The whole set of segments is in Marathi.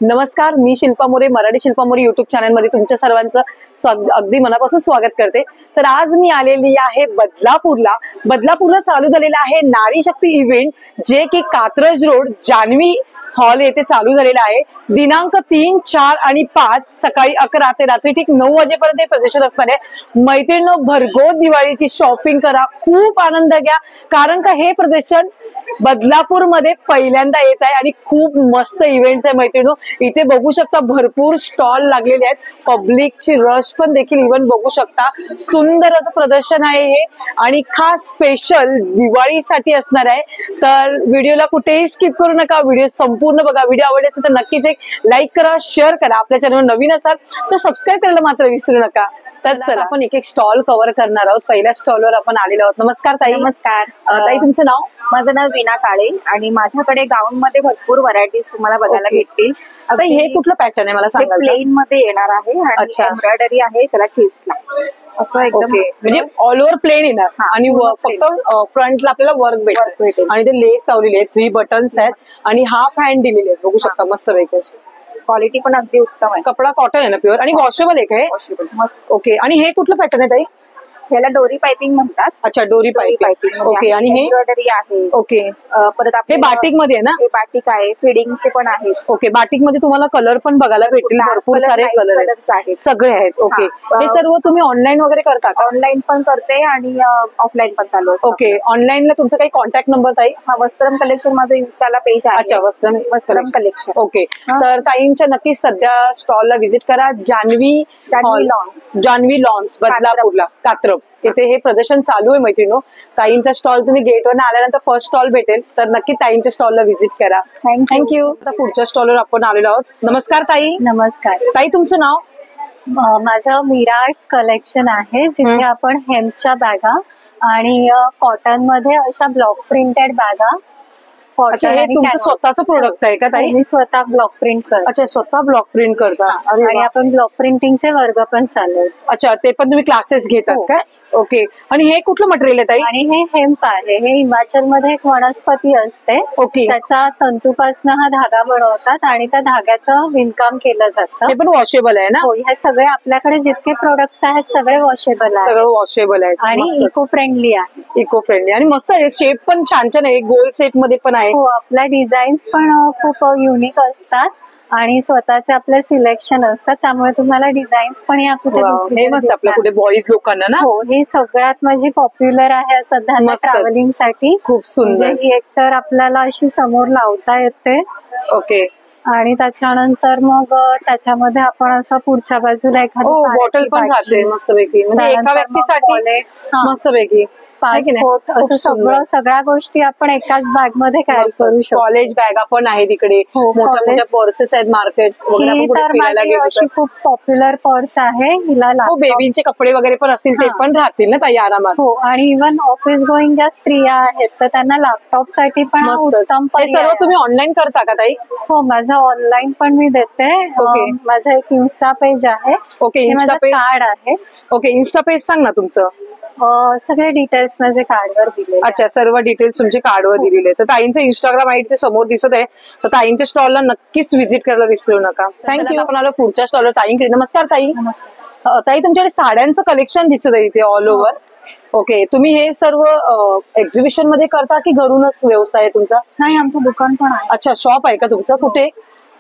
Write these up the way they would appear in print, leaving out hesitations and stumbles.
नमस्कार, मी शिल्पा मोरे, मराठी शिल्पा मोरे युट्यूब चॅनल मध्ये तुमच्या सर्वांचं अगदी मनापासून स्वागत करते। तर आज मी आलेली आहे बदलापूरला चालू झालेला आहे नारी शक्ती इव्हेंट, जे की कात्रज रोड जान्हवी हॉल येथे चालू झालेला आहे। दिनांक 3, 4 आणि 5 सकाळी 11 ते रात्री ठीक 9 वाजेपर्यंत हे प्रदर्शन असणार आहे। मैत्रिणींनो, भरघोस दिवाळीची शॉपिंग करा, खूप आनंद घ्या, कारण का हे प्रदर्शन बदलापूर मध्ये पहिल्यांदा येत आहे आणि खूप मस्त इव्हेंट्स आहे। मैत्रिणींनो, इथे बघू शकता भरपूर स्टॉल लागलेले आहेत, पब्लिकची रश पण देखील इव्हन बघू शकता। सुंदर असं प्रदर्शन आहे हे आणि खास स्पेशल दिवाळीसाठी असणार आहे। तर व्हिडिओला कुठेही स्किप करू नका, व्हिडिओ संपूर्ण बघा। व्हिडिओ आवडला असेल तर नक्कीच एक लाईक करा, शेअर करा, आपल्या चॅनलवर नवीन असाल तर सबस्क्राईब करायला मात्र विसरू नका। तर चला आपण एक स्टॉल कव्हर करणार आहोत। पहिल्या स्टॉलवर आपण आलेलो आहोत। नमस्कार ताई। नमस्कार ताई, तुमचं नाव? माझं नाव वीणा काळे आणि माझ्याकडे गाऊन मध्ये भरपूर व्हरायटीज तुम्हाला बघायला भेटतील। आता हे कुठलं पॅटर्न आहे मला सांगा? प्लेन मध्ये येणार आहे आणि एम्ब्रॉयडरी आहे त्याला चेस्टला, असं एकदम म्हणजे ऑल ओव्हर प्लेन येणार आणि फक्त फ्रंटला आपल्याला वर्क भेटेल आणि ते लेस लावलेले आहेत, 3 बटन्स आहेत आणि हाफ हँड दिलेले आहेत, बघू शकता मस्त पैकी। क्वालिटी पण अगदी उत्तम आहे, कपडा कॉटन आहे ना, प्युअर आणि वॉशेबल आहे काय? वॉशेबल, मस्त। ओके, आणि हे कुठलं पॅटर्न आहे ताई? ह्याला डोरी पाइपिंग म्हणतात। अच्छा, डोरी पाइपिंग। ओके, आणि हे एम्ब्रॉयडरी आहे। ओके, परत हे बाटिक मध्ये आहे ना? हे बाटिक आहे, फिडिंगचे पण आहेत। ओके, बाटिक मध्ये तुम्हाला कलर पण बघायला भेटतील, भरपूर सारे कलर्स आहेत, सगळे आहेत। ओके, हे सर्व तुम्ही ऑनलाईन वगैरे करता का? ऑनलाईन पण करते आणि ऑफलाईन पण चालू असतं। ओके, ऑनलाईनला तुमचा काही कॉन्टॅक्ट नंबर ताई? हा, वस्त्रम कलेक्शन माझं इन्स्टाला पेज आहे। अच्छा, वस्त्रम कलेक्शन। ओके, तर ताईंच्या नक्कीच सध्या स्टॉलला व्हिजिट करा, जान्हवी लॉन्स बदलापूरला, कात्रज इथे हे प्रदर्शन चालू आहे। मैत्रिणींनो, ताईंचा स्टॉल तुम्ही गेटवर आल्यानंतर फर्स्ट स्टॉल भेटेल, तर नक्की ताईंच्या स्टॉलला व्हिजिट करा। थँक्यू। आता पुढच्या स्टॉलवर आपण आलेलो आहोत। नमस्कार ताई। नमस्कार ताई, तुमचं नाव? माझं मिराज कलेक्शन आहे, जिथे आपण हेम्पच्या बॅगा आणि कॉटन मध्ये अशा ब्लॉक प्रिंटेड बॅगा। अच्छा, हे तुमचं स्वतःचं प्रोडक्ट आहे का ताई? मी स्वतः ब्लॉक प्रिंट करते। अच्छा, स्वतः ब्लॉक प्रिंट करता आणि आपण ब्लॉक प्रिंटिंगचे वर्ग पण चालू। अच्छा, ते पण तुम्ही क्लासेस घेतात काय? ओके, आणि हे कुठलं मटेरियल आहे ताई? आणि हे हेम्प आहे, हे हिमाचल मध्ये एक वनस्पती असते। ओके, त्याचा तंतूपासून हा धागा बनवतात आणि त्या धाग्याचं विणकाम केलं जातं। हे पण वॉशेबल आहे ना? हो, हे सगळे आपल्याकडे जितके प्रोडक्ट्स आहेत सगळे वॉशेबल आहेत, सगळं वॉशेबल आहे आणि इको फ्रेंडली आहे। इको फ्रेंडली आणि मस्त आहे, शेप पण छान छान आहे, गोल शेप मध्ये पण आहे। हो, आपल्या डिझाईन्स पण खूप युनिक असतात आणि स्वतःचे आपले सिलेक्शन असतात, त्यामुळे तुम्हाला डिझाईन्स पण या कुठे मस्त आपल्या कुठे बॉईज लोकांना ना। हो, ही सगळ्यात माझी पॉप्युलर आहे सध्या ट्रॅव्हलिंग साठी। खूप सुंदर, ही एक तर आपल्याला अशी समोर लावता येते। ओके, आणि त्याच्यानंतर मग त्याच्यामध्ये आपण असं पुढच्या बाजूला एखादी बॉटल पण राहते मस्त पैकी, म्हणजे एका व्यक्तीसाठी मस्त पैकी। पासपोर्ट असं सगळ्या गोष्टी आपण एकाच बॅग मध्ये कॅरी करू शकतो। कॉलेज बॅगा पण आहे तिकडे, मोठ्या पर्सेस आहेत, मार्केट वगैरे अशी खूप पॉप्युलर पर्स आहे। हिला बेबीचे कपडे वगैरे पण असतील ते पण राहतील ना ताई आरामात? हो, आणि इव्हन ऑफिस गोईंग ज्या स्त्रिया आहेत तर त्यांना लॅपटॉप साठी पण उत्तम। हे सर्व तुम्ही ऑनलाईन करता का ताई? हो, माझं ऑनलाईन पण मी देते। माझं एक इन्स्टा पेज आहे। ओके, इन्स्टा पेज कार्ड आहे। ओके, इन्स्टा पेज सांग ना तुमचं। सगळे डिटेल्स माझे कार्डवर दिले। अच्छा, सर्व डिटेल्स तुमचे कार्डवर दिलेले। तर ताईंचं इंस्टाग्राम आयडी ते समोर दिसत आहे, तर ताईंच्या स्टॉलला नक्कीच व्हिजिट करायला विसरू नका। थँक्यू। आपण आलो पुढच्या स्टॉलवर ताईंकडे। नमस्कार ताई। नमस्कार ताई, तुमच्याकडे साड्यांचं कलेक्शन दिसत आहे इथे ऑल ओव्हर। ओके, तुम्ही हे सर्व एक्झिबिशन मध्ये करता की घरूनच व्यवसाय आहे तुमचा? नाही, आमचं दुकान पण आहे। अच्छा, शॉप आहे का तुमचं? कुठे?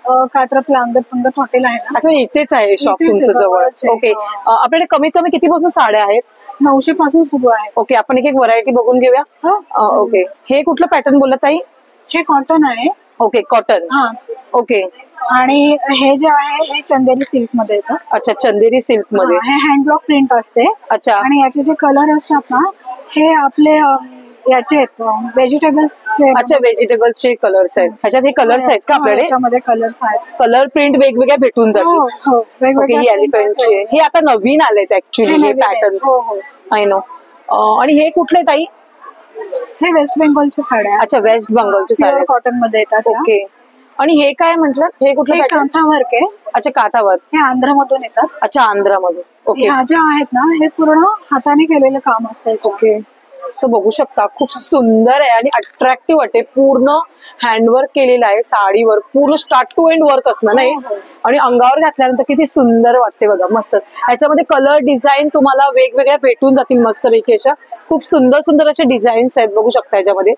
कात्रजला अंगत हॉटेल आहे ना। अच्छा, इथेच आहे शॉप तुमचं जवळ? ओके, आपल्याकडे कमीत कमी कितीपासून साड्या आहेत? 900 पासून सुरू आहे। ओके, आपण एक व्हरायटी बघून घेऊया। ओके, हे कुठलं पॅटर्न बोलत ताई? हे कॉटन आहे। Okay, cotton. ओके, आणि हे जे आहे हे चंदेरी सिल्क मध्ये येतं। अच्छा, चंदेरी सिल्क मध्ये हे हँड ब्लॉक प्रिंट असते। अच्छा, आणि याचे जे कलर असतात ना, हे आपले याचे आहेत व्हेजिटेबल्स। अच्छा, व्हेजिटेबल्सचे कलर्स आहेत ह्याच्यात? हे कलर्स आहेत का आपल्याकडे? याच्यामध्ये कलर्स आहेत, कलर प्रिंट वेगवेगळ्या भेटून जातील। वेगवेगळे। ही एलिफंटचे, हे आता नवीन आलेत ऍक्च्युली हे पॅटर्न्स, आय नो। आणि हे कुठले ताई? हे वेस्ट बेंगॉलच्या साड्या। अच्छा, वेस्ट बेंगॉलच्या साड्या कॉटन मध्ये येतात। ओके, आणि हे काय म्हटलं? हे कुठलं पॅटर्न? कांथा वर्क आहे। अच्छा, काथा वर्क। हे आंध्रमधून येतात। अच्छा, आंध्रामधून। ओके, ह्या ज्या आहेत ना, हे पूर्ण हाताने केलेलं काम असतं। ओके, तर बघू शकता खूप सुंदर आहे आणि अट्रॅक्टिव्ह वाटते. पूर्ण हँडवर्क केलेलं आहे साडीवर, पूर्ण स्टार्ट टू एंड वर्क असणार नाही. आणि अंगावर घातल्यानंतर किती सुंदर वाटते बघा. मस्त ह्याच्यामध्ये कलर डिझाईन तुम्हाला वेगवेगळ्या भेटून जातील मस्तपैकी. अशा खूप सुंदर सुंदर असे डिझाईन्स आहेत बघू शकता ह्याच्यामध्ये.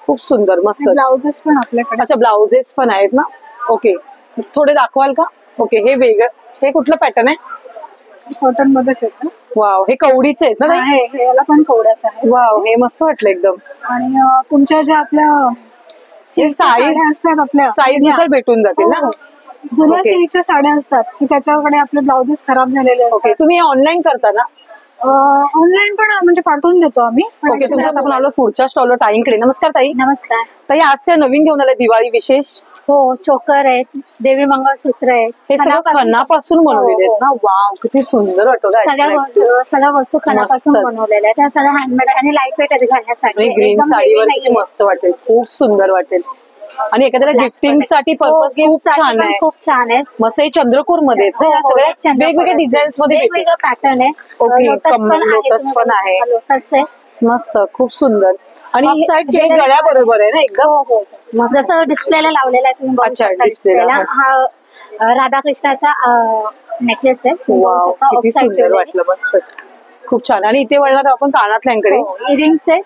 खूप सुंदर मस्त. ब्लाउजेस पण आपल्याकडे. अच्छा ब्लाउजेस पण आहेत ना. ओके थोडे दाखवाल का. ओके हे वेगळं, हे कुठलं पॅटर्न आहे. कॉटन मध्येच येतं. वाव हे कवडीचे आहेत ना. आहे याला पण कवड्याच आहे. वाव हे मस्त वाटलं एकदम. आणि तुमच्या ज्या आपल्या साईज असतात आपल्या साईज नुसार भेटून जातील ना. जुन्या सिल्कच्या साड्या असतात की त्याच्याकडे आपले ब्लाउजेस खराब झालेले असतात. ओके तुम्ही ऑनलाईन करता ना. ऑनलाईन पण म्हणजे पाठवून देतो आम्ही. ओके तुमच्या आपण आलो पुढच्या स्टॉलवर ताईंकडे. नमस्कार ताई. नमस्कार ताई आज काय नवीन घेऊन आलाय दिवाळी विशेष. हो चोकर आहेत, देवी मंगळसूत्र आहेत, हे सगळं खणापासून बनवलेले आहेत ना. वाव किती सुंदर वाटत. सगळ्या वस्तू खणापासून बनवलेल्या आहेत. त्या सगळ्या हँडमेड आणि लाईट वेट आहेत घालण्यासाठी. ग्रीन साडीवर किती मस्त वाटेल, खूप सुंदर वाटेल. आणि एखाद्याला गिफ्टिंग साठी पर्पज खूप छान आहे. खूप छान आहे. मस्त हे चंद्रकोर मध्ये वेगवेगळ्या डिझाईन्स मध्ये वेगवेगळं पॅटर्न आहे. ओके लोटस पण आहे. लोटस आहे मस्त खूप सुंदर. आणि Upside हे jewelry गळ्या बरोबर आहे ना एकदम. हो जसं डिस्प्लेला लावलेला आहे तुम्ही बघू अच्छा, शकता. डिस्प्लेला. डिस्प्लेला हा राधाकृष्णाचा नेकलेस आहे. तुम्ही बघू वाव शकता. किती Upside सुंदर jewelry. वाटलं. मस्त खूप छान. आणि इथे वळणार आपण कानातल्यांकडे. इयरिंग्स आहे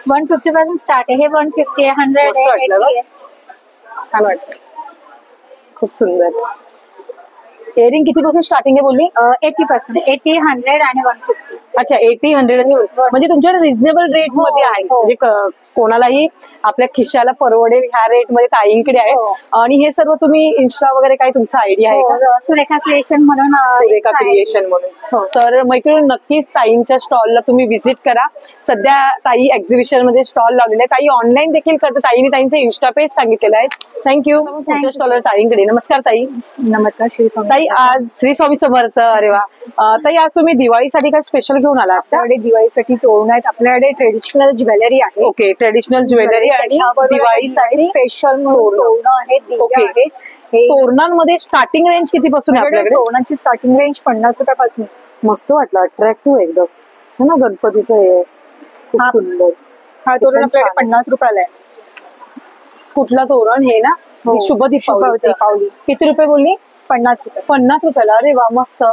150 पासून स्टार्ट आहे. हे 150 आहे, 100 मस्त आहे, वाटलं 80 आहे. छान वाटतं. खूप सुंदर. इयरिंग किती पासून स्टार्टिंग आहे बोलली. 80 पासून 80, 100 आणि 150. अच्छा 80, 100 आणि म्हणजे तुमच्याकडे रिझनेबल रेट मध्ये आहे. हो. म्हणजे कोणालाही आपल्या खिशाला परवडेल ह्या रेट मध्ये ताईंकडे आहे. हो. आणि हे सर्व तुम्ही इन्स्टा वगैरे काही तुमचा आयडिया आहे का. सुरेखा क्रिएशन म्हणून सुरेखा क्रिएशन म्हणून. तर मैत्रिणी नक्कीच ताईंच्या स्टॉलला तुम्ही व्हिजिट करा. सध्या ताई एक्झिबिशन मध्ये स्टॉल लावलेला आहे. ताई ऑनलाईन देखील करते. ताईने ताईंचं इन्स्टा पेज सांगितलेलं आहे. थँक्यू. पुढच्या स्टॉलवर ताईंकडे. नमस्कार ताई. नमस्कार श्री स्वामी. ताई आज श्री स्वामी समर्थ. अरे वा. ताई आज तुम्ही दिवाळीसाठी काय स्पेशल घेऊन आलात का. आपल्याकडे दिवाळीसाठी तोरण आहेत. आपल्याकडे ट्रेडिशनल ज्वेलरी आहे. ओके ट्रेडिशनल ज्वेलरी आणि दिवाळीसाठी स्पेशल तोरण आहेत. ओके तोरणांमध्ये स्टार्टिंग रेंज किती पासून आहे आपल्याकडे. तोरणाची स्टार्टिंग रेंज 50 रुपयापासून. मस्त वाटलं अट्रॅक्टिव्ह एकदम है ना. गणपतीचं हे खूप सुंदर. हा तोरण आपल्याकडे 50 रुपयाला आहे. कुठला तोरण हे ना. शुभ दीपावली. किती रुपये बोलली. 50 रुपये. 50 रुपयाला. अरे वा मस्त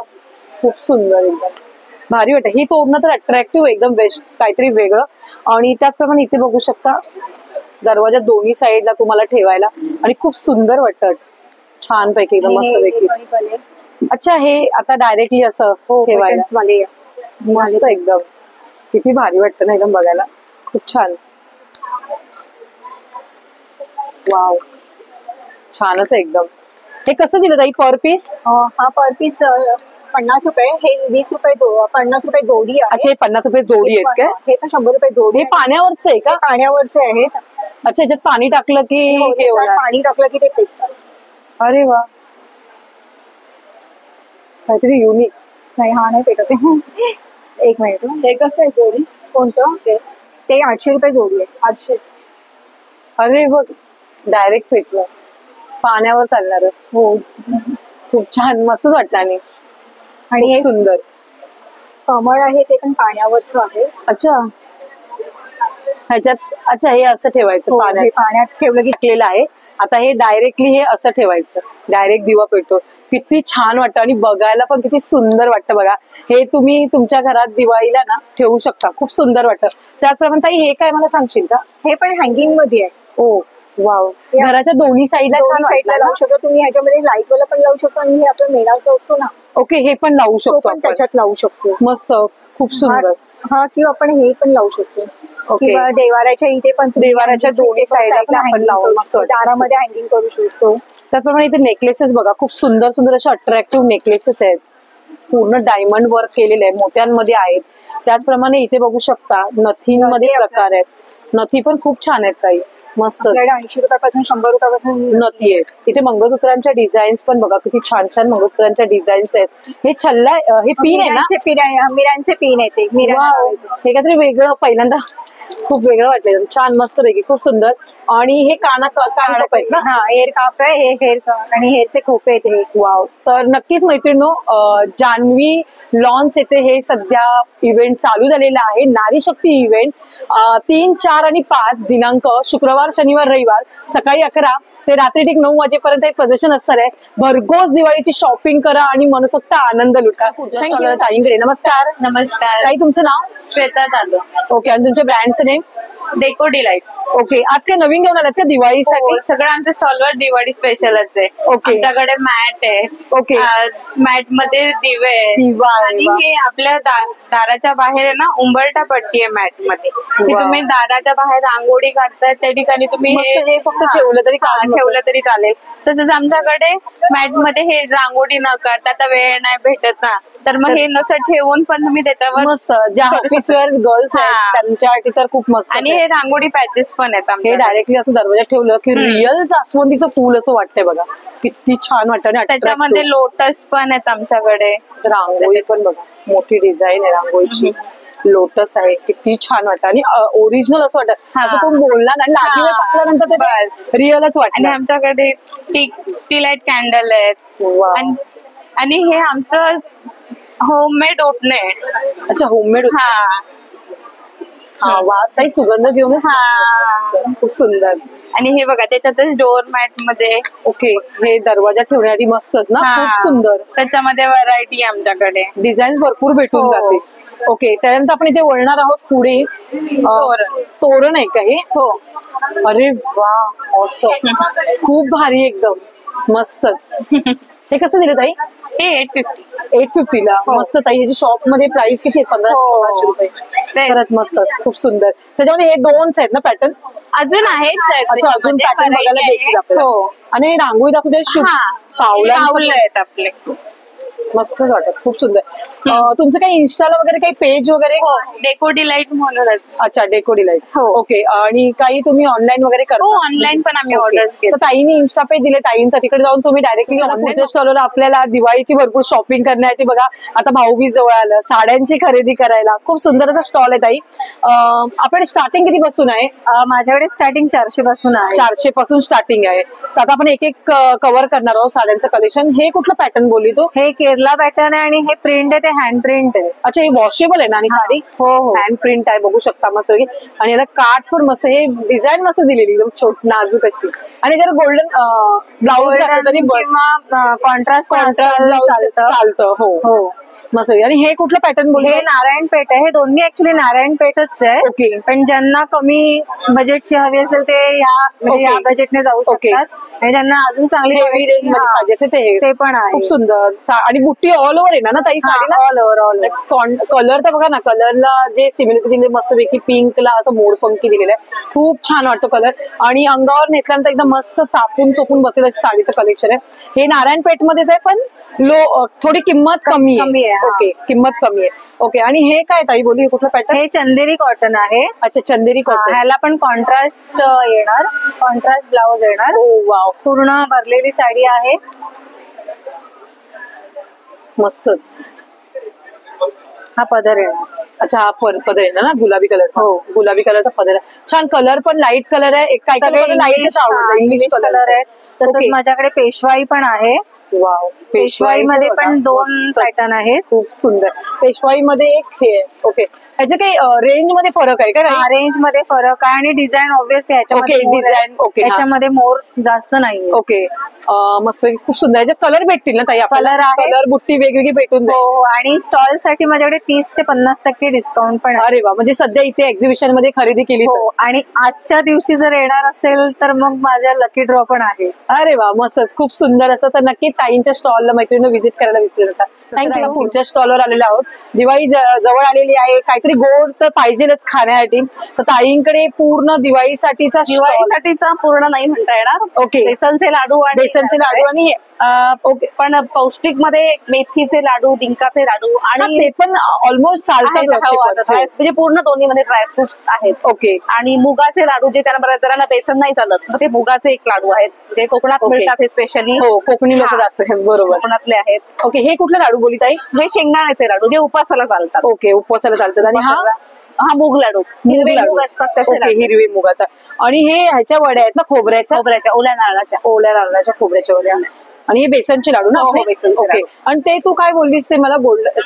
खूप सुंदर एकदम भारी वाटत. ही तोरणं तर अट्रॅक्टिव्ह एकदम बेस्ट काहीतरी वेगळं. आणि त्याचप्रमाणे इथे बघू शकता दरवाजा दोन्ही साईडला तुम्हाला ठेवायला आणि खूप सुंदर वाटतं. छान पैकी एकदम मस्त पैकी. अच्छा हे आता डायरेक्टली असं ठेवायला मस्त एकदम किती भारी वाटतं ना एकदम बघायला. खूप छान. वाव छानच आहे एकदम. हे कसं दिलं ताई पर पीस. हा पर पीस 50 रुपये. हे 20 रुपये 50 रुपये जोडी आहे. अच्छा हे 50 रुपये जोडी आहेत काय. हे पण 100 रुपये जोडी. हे पाण्यावरच आहे का. पाण्यावरचे आहे. अच्छा याच्यात पाणी टाकलं की हे होणार. पाणी टाकलं की ते पेटतात. अरे वा काहीतरी युनिक. नाही हा नाही पेटत. एक मिनिट. हे कसं आहे जोडी. कोणतं ते 800 रुपये जोडी आहे. 800. अरे बघ डायरेक्ट पेटलं पाण्यावर चालणार. हो खूप छान मस्तच वाटलं. आणि हे सुंदर कमळ आहे ते पण पाण्यावरच आहे. अच्छा ह्याच्यात अच्छा हे असं ठेवायचं. पाण्यात ठेवलं की टाकलेलं आहे. आता हे डायरेक्टली हे असं ठेवायचं. डायरेक्ट दिवा पेटतो. किती छान वाटतं आणि बघायला पण किती सुंदर वाटतं बघा. हे तुम्ही तुमच्या घरात दिवाळीला ना ठेवू शकता. खूप सुंदर वाटतं. त्याचप्रमाणे ताई हे काय मला सांगशील का. हे पण हँगिंग मध्ये आहे. ओ वाव घराच्या दोन्ही साईडला छान साईडला लावू शकतो तुम्ही. ह्याच्यामध्ये लाईट वाला पण लावू शकतो आणि हे आपलं मेणाचं असतो ना. ओके हे पण लावू शकतो आपण. त्याच्यात लावू शकतो. मस्त खूप सुंदर. हा किंवा आपण हे पण लावू शकतो. किंवा देवाऱ्याच्या इथे पण देवाऱ्याच्या दोन्ही साईडला आपण लावून मस्त दारामध्ये हँगिंग करू शकतो. त्याचप्रमाणे इथे नेकलेसेस बघा खूप सुंदर सुंदर असे अट्रॅक्टिव्ह नेकलेसेस आहेत. पूर्ण डायमंड वर्क केलेले आहे. मोत्यांमध्ये आहेत. त्याचप्रमाणे इथे बघू शकता नथींमध्ये प्रकार आहेत. नथी पण खूप छान आहेत काही. मस्त. 80 रुपयापासून 100 रुपयापासून नती आहे. इथे मंगळसूत्रांच्या डिझाईन्स पण बघा किती छान छान मंगळसूत्रांच्या डिझाईन्स आहेत. हे छल्ला हे पिन आहे ना? मिरांचे पिन आहे ते. वाव, हे काहीतरी वेगळं पहिल्यांदा खूप वेगळं वाटलं. छान मस्त पैकी खूप सुंदर. आणि हे कानप आहेत ना? हा, हेअर काप आहे. हे हेअर काप आणि हेअरचे खोपे आहेत हे. वाव. तर नक्कीच मैत्रिणींनो, जान्हवी लॉन्स येथे हे सध्या इव्हेंट चालू झालेला आहे. नारी शक्ती इव्हेंट 3, 4 आणि 5 दिनांक शुक्रवार, शनिवार, रविवार सकाळी 11 ते रात्री ठीक 9 वाजेपर्यंत हे प्रदर्शन असणार आहे. भरघोस दिवाळीची शॉपिंग करा आणि मनसोक्त आनंद लुटा. पुढच्या स्टॉलला ताईंकडे नमस्कार. नमस्कार. ताई, तुमचं नाव? श्वेता जाधव. ओके. आणि तुमच्या ब्रँडचं नेम? Deco delight. ओके. आज काय नवीन घेऊन आलात का दिवाळीसाठी? सगळं आमच्या स्टॉलवर दिवाळी स्पेशलच आहे. ओके. आमच्याकडे मॅट आहे. ओके. मॅट मध्ये दिवे आहे. दिवा आहे, आणि वा. हे आपल्या दाराच्या बाहेर आहे ना, उंबरठा पट्टी आहे मॅट मध्ये. की वा. तुम्ही दाराच्या बाहेर रांगोळी काढताय त्या ठिकाणी तुम्ही मस्त. हे फक्त हा, ठेवलं तरी हा, काम ठेवलं तरी चालेल. तसंच आमच्याकडे मॅट मध्ये हे रांगोळी न काढता आता वेळ नाही भेटत ना, तर मग हे नुसतं ठेवून पण तुम्ही त्याच्यावर मस्त. ज्या ऑफिस वेअर गर्ल्स आहेत हा. त्यांच्यासाठी तर खूप मस्त. आणि हे रांगोळी पॅचेस पण आहेत हे आमच्याकडे. डायरेक्टली असं दरवाजात ठेवलं की रिअल जास्वंदीचं फुल असं वाटतंय बघा. किती छान वाटतं. आणि त्याच्यामध्ये लोटस पण आहेत आमच्याकडे. रांगोळी पण बघा, मोठी डिझाईन आहे रांगोळीची. लोटस आहे, किती छान वाटतं. आणि ओरिजिनल असं वाटतं. हा. असं कोण बोलला नाही, लादीवर टाकल्यानंतर ते बस. रिअलच आणि वाटतं. आमच्याकडे टी लाईट कॅन्डल आहेत. वा. आणि हे आमचं होममेड ओटणे आहे. अच्छा, होममेड. हा. हा, वा. काही सुगंध घेऊन. हा. खूप सुंदर. आणि हे बघा त्याच्यातच डोअर मॅट मध्ये. ओके. हे दरवाजात ठेवण्यासाठी मस्त ना. हा. खूप सुंदर. त्याच्यामध्ये व्हरायटी आमच्याकडे. डिझाईन भरपूर भेटून हो. जाते. ओके. त्यानंतर आपण इथे वळणार आहोत पुढे. तोरण. तोरण आहे का हे? हो. अरे वा, ऑसम. खूप भारी एकदम. मस्तच. हे कसं दिलं ताई? हे 850. 850 ला. मस्त ताई. ह्याची शॉप मध्ये प्राइस किती आहे? 1500 रुपये. खरंच मस्तच. खूप सुंदर. त्याच्यामध्ये हे दोनच आहेत ना पॅटर्न? अजून आहेत. अच्छा, अजून पॅटर्न बघायला भेटतील आपल्याला. हो. आणि हे रांगोळी दाखवते शुभ पावलं पावलं आहेत आपले. मस्तच वाटत. खूप सुंदर. तुमचं काही इन्स्टाला वगैरे काही पेज वगैरे? हो, डेको डिलाइट म्हणूनच. अच्छा, डेको डिलाइट. हो. ओके. आणि काही तुम्ही ऑनलाईन वगैरे करता? हो, ऑनलाईन पण आम्ही ओके. ऑर्डर्स तर घेतो. ताईने इन्स्टा पेज दिले. ताईंचा तिकडे जाऊन तुम्ही डायरेक्टली पुढच्या स्टॉलवर आपल्याला दिवाळीची भरपूर शॉपिंग करण्यासाठी बघा. आता भाऊबीज जवळ आलं, साड्यांची खरेदी करायला खूप सुंदर असा स्टॉल आहे ताई. आपण स्टार्टिंग किती पासून आहे? माझ्याकडे स्टार्टिंग 400 पासून आहे. 400 पासून स्टार्टिंग आहे. तर आता आपण एक एक कव्हर करणार आहोत साड्यांचं कलेक्शन. हे कुठलं पॅटर्न बोलली तू? हे केरला पॅटर्न आहे आणि हे प्रिंट आहे ते हँड प्रिंट आहे. अच्छा, हे वॉशेबल आहे ना? आणि साडी हो हो. हँड प्रिंट आहे, बघू शकता मस्त. आणि याला काठ पण मस्त. हे डिझाईन मस्त दिलेली एकदम छोट नाजूक अशी. आणि जर गोल्डन ब्लाऊज घातलं तरी बस. कॉन्ट्रास्ट चालतं. हो हो. मस्त. आणि हे कुठलं पॅटर्न बोलले? हे नारायणपेठ आहे. हे दोन्ही ऍक्च्युली नारायणपेठच आहे. ओके. पण ज्यांना कमी बजेटची हवी असेल ते ओके. या बजेटने जाऊ ओके. शकतात. आणि ज्यांना अजून चांगली हेवी रेंज मध्ये पाहिजे असेल ते पण आहे. खूप सुंदर. आणि बुट्टी ऑल ओव्हर आहे ना ताई साडीला? All over. कलर तर बघा ना, कलरला जे सिमिलरिटी दिले मस्तपैकी पिंकला असं मोरपंखी दिलेलं आहे. खूप छान वाटतो कलर. आणि अंगावर नेसल्यानंतर एकदम मस्त चापून चोपून बसेल अशी साडीचं कलेक्शन आहे. हे नारायणपेठ मध्येच आहे, पण थोडी किंमत कमी आहे. ओके, किंमत कमी आहे. ओके. आणि हे काय ताई बोली, कुठलं पॅटर्न? हे चंदेरी कॉटन आहे. अच्छा, चंदेरी कॉटन. ह्याला पण कॉन्ट्रास्ट येणार. कॉन्ट्रास्ट ब्लाउज येणार. ओ वाव, पूर्ण भरलेली साडी आहे. मस्तच. हा पदर येणार. अच्छा, हा पदर आहे ना गुलाबी कलरचा? हो. गुलाबी कलरचा पदर आहे. छान. कलर पण लाईट कलर आहे. काही काही लाईटच आवडतं. इंग्लिश कलर आहे. तसंच माझ्याकडे पेशवाई पण आहे. वाव. पेशवाई मध्ये पण 2 पॅटर्न आहेत. खूप सुंदर. पेशवाई मध्ये एक हे आहे. ओके. ह्याचं काही रेंज मध्ये फरक आहे का? रेंज मध्ये फरक आहे आणि design obviously okay, design. Okay. ह्याच्यामध्ये मोर जास्त नाही. ओके. मस्त. खूप सुंदर. ह्याच्यात कलर भेटतील ना ताई आपल्याला? कलर आहे. कलर बुट्टी वेगवेगळी भेटून जाईल. हो. आणि स्टॉल साठी माझ्याकडे 30 ते 50% डिस्काउंट पण आहे. अरे वा. म्हणजे सध्या इथे एक्झिबिशन मध्ये खरेदी केली तर? हो. आणि आजच्या दिवशी जर येणार असेल तर मग माझ्या लकी ड्रॉ पण आहे. अरे वा, मस्तच. खूप सुंदर असं. तर नक्की ताईंच्या स्टॉलला मैत्रिणी व्हिजिट करायला विसरू नका. थँक्यू. पुढच्या स्टॉलवर आलेलो आहोत. दिवाळी जवळ आलेली आहे. काहीतरी काहीतरी गोड तर पाहिजेलच खाण्यासाठी. तर ताईंकडे पूर्ण दिवाळीसाठीचा दिवाळीसाठीचा पूर्ण नाही म्हणता येणार. ओके. बेसनचे लाडू आणि बेसनचे लाडू आणि ओके, पण पौष्टिक मध्ये मेथीचे लाडू, डिंकाचे लाडू आणि ते पण ऑलमोस्ट चालतात. म्हणजे पूर्ण दोन्ही मध्ये ड्रायफ्रुट्स आहेत. ओके. आणि मुगाचे लाडू, जे त्यांना बऱ्याच जणांना बेसन नाही चालत, तर ते मुगाचे एक लाडू आहेत, ते कोकणात मिळतात. हे स्पेशली कोकणी लोक जास्त बरोबर कोकणातले आहेत. ओके. हे कुठले लाडू बोली ताई? हे शेंगदाण्याचे लाडू, जे उपासाला चालतात. ओके, उपवासाला चालतात. आणि हा मूग लाडू, हिरवे मूग असतात त्याचे लाडू. हिरवे मुगाचा. आणि हे ह्याच्या वड्या आहेत ना, खोबऱ्याच्या ओल्या नारळाच्या खोबऱ्याच्या वड्या. आणि हे बेसनचे लाडू ना? ओके. आणि ते तू काय बोललीस ते मला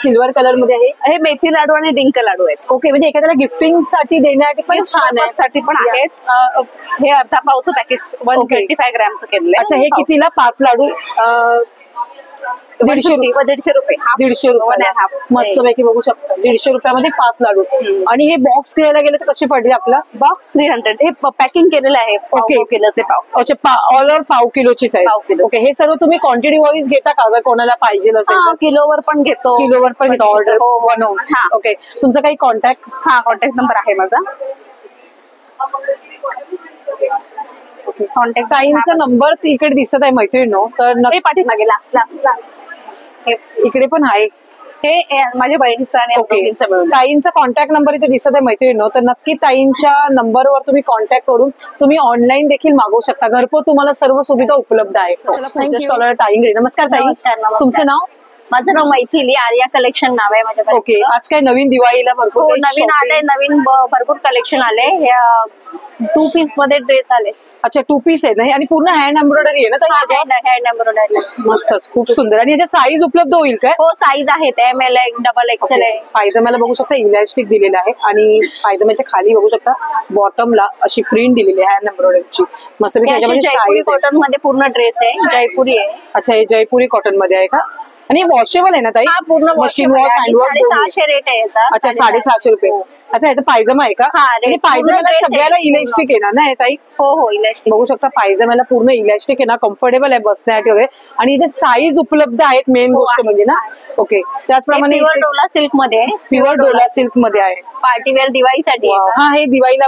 सिल्वर कलर मध्ये आहे? हे मेथी लाडू आणि डिंक लाडू आहेत. ओके. म्हणजे एखाद्याला गिफ्टिंग साठी देण्यासाठी पण छान आहे. साठी पण आहेत. हे अर्धा पावचं पॅकेज 125 ग्रॅमचं केलेलं. अच्छा. हे कितीला 5 लाडू? 150 रुपये. 150 रुपये. मस्त पैकी बघू शकता. 150 रुपयामध्ये 5 लाडू. आणि हे बॉक्स घ्यायला गेले तर कसे पडले आपला? बॉक्स 300. हे पॅकिंग केलेलं आहे. ओके. किलोचे पाव. अच्छा. ऑल ओव्हर पाव किलोचीच आहे. ओके. हे सर्व तुम्ही क्वांटिटी वाईज घेता का? अगर कोणाला पाहिजे असेल किलोवर पण घेतो. किलोवर पण घेतो ऑर्डर बनवून. ओके. तुमचा काही कॉन्टॅक्ट? कॉन्टॅक्ट नंबर आहे माझा. कॉन्टॅक्ट ताईंचा नंबर इकडे दिसत आहे मैत्रिणींनो. तर पाठीमागे लास्ट इकडे पण आहे. हे माझ्या बहिणीचा आणि ताईंचा कॉन्टॅक्ट नंबर इथे दिसत आहे मैत्रिणींनो. तर नक्की ताईंच्या नंबरवर तुम्ही कॉन्टॅक्ट करून तुम्ही ऑनलाईन देखील मागवू शकता. घरपोच तुम्हाला सर्व सुविधा उपलब्ध आहे. स्टॉलर ताईंकडे. नमस्कार ताई, तुमचं नाव? माझं नाव मैथिली. आर्या कलेक्शन नाव आहे माझ्या. ओके. आज काय नवीन दिवाळीला भरपूर नवीन आले, नवीन भरपूर कलेक्शन आले. 2 पीस मध्ये ड्रेस आले. अच्छा. 2 पीस आहे ना? आणि पूर्ण हँड एम्ब्रॉयडरी आहे ना? Hand embroidery. मस्तच, खूप सुंदर. आणि याच्या साईज उपलब्ध होईल काय? हो, साईज आहेत. ML आहे, डबल XL आहे. पायजमाला बघू शकता इलास्टिक दिलेलं आहे. आणि पायजमाच्या खाली बघू शकता बॉटमला अशी प्रिंट दिलेली आहे हँड एम्ब्रॉयडरीची. मस्त. जयपुरी कॉटन मध्ये पूर्ण ड्रेस आहे. जयपुरी आहे. अच्छा. हे जयपुरी कॉटन मध्ये आहे का? आणि वॉशेबल आहे ना ताई? पूर्ण machine wash, hand wash. 650 rate आहे याचा. अच्छा. 650 रुपये. अच्छा. याचा पायजमा आहे का? आणि पायजमाला सगळ्याला इलास्टिक आहे ना ताई? हो, इलास्टिक बघू शकता. पायजमाला पूर्ण इलास्टिक आहे ना, कम्फर्टेबल आहे बसण्यासाठी वगैरे. आणि इथे साईज उपलब्ध आहेत, मेन गोष्ट म्हणजे ना. ओके. त्याचप्रमाणे प्युअर डोला सिल्क मध्ये आहे. प्युअर डोला सिल्क मध्ये आहे. पार्टीवेअर दिवाळीसाठी. हे दिवाळीला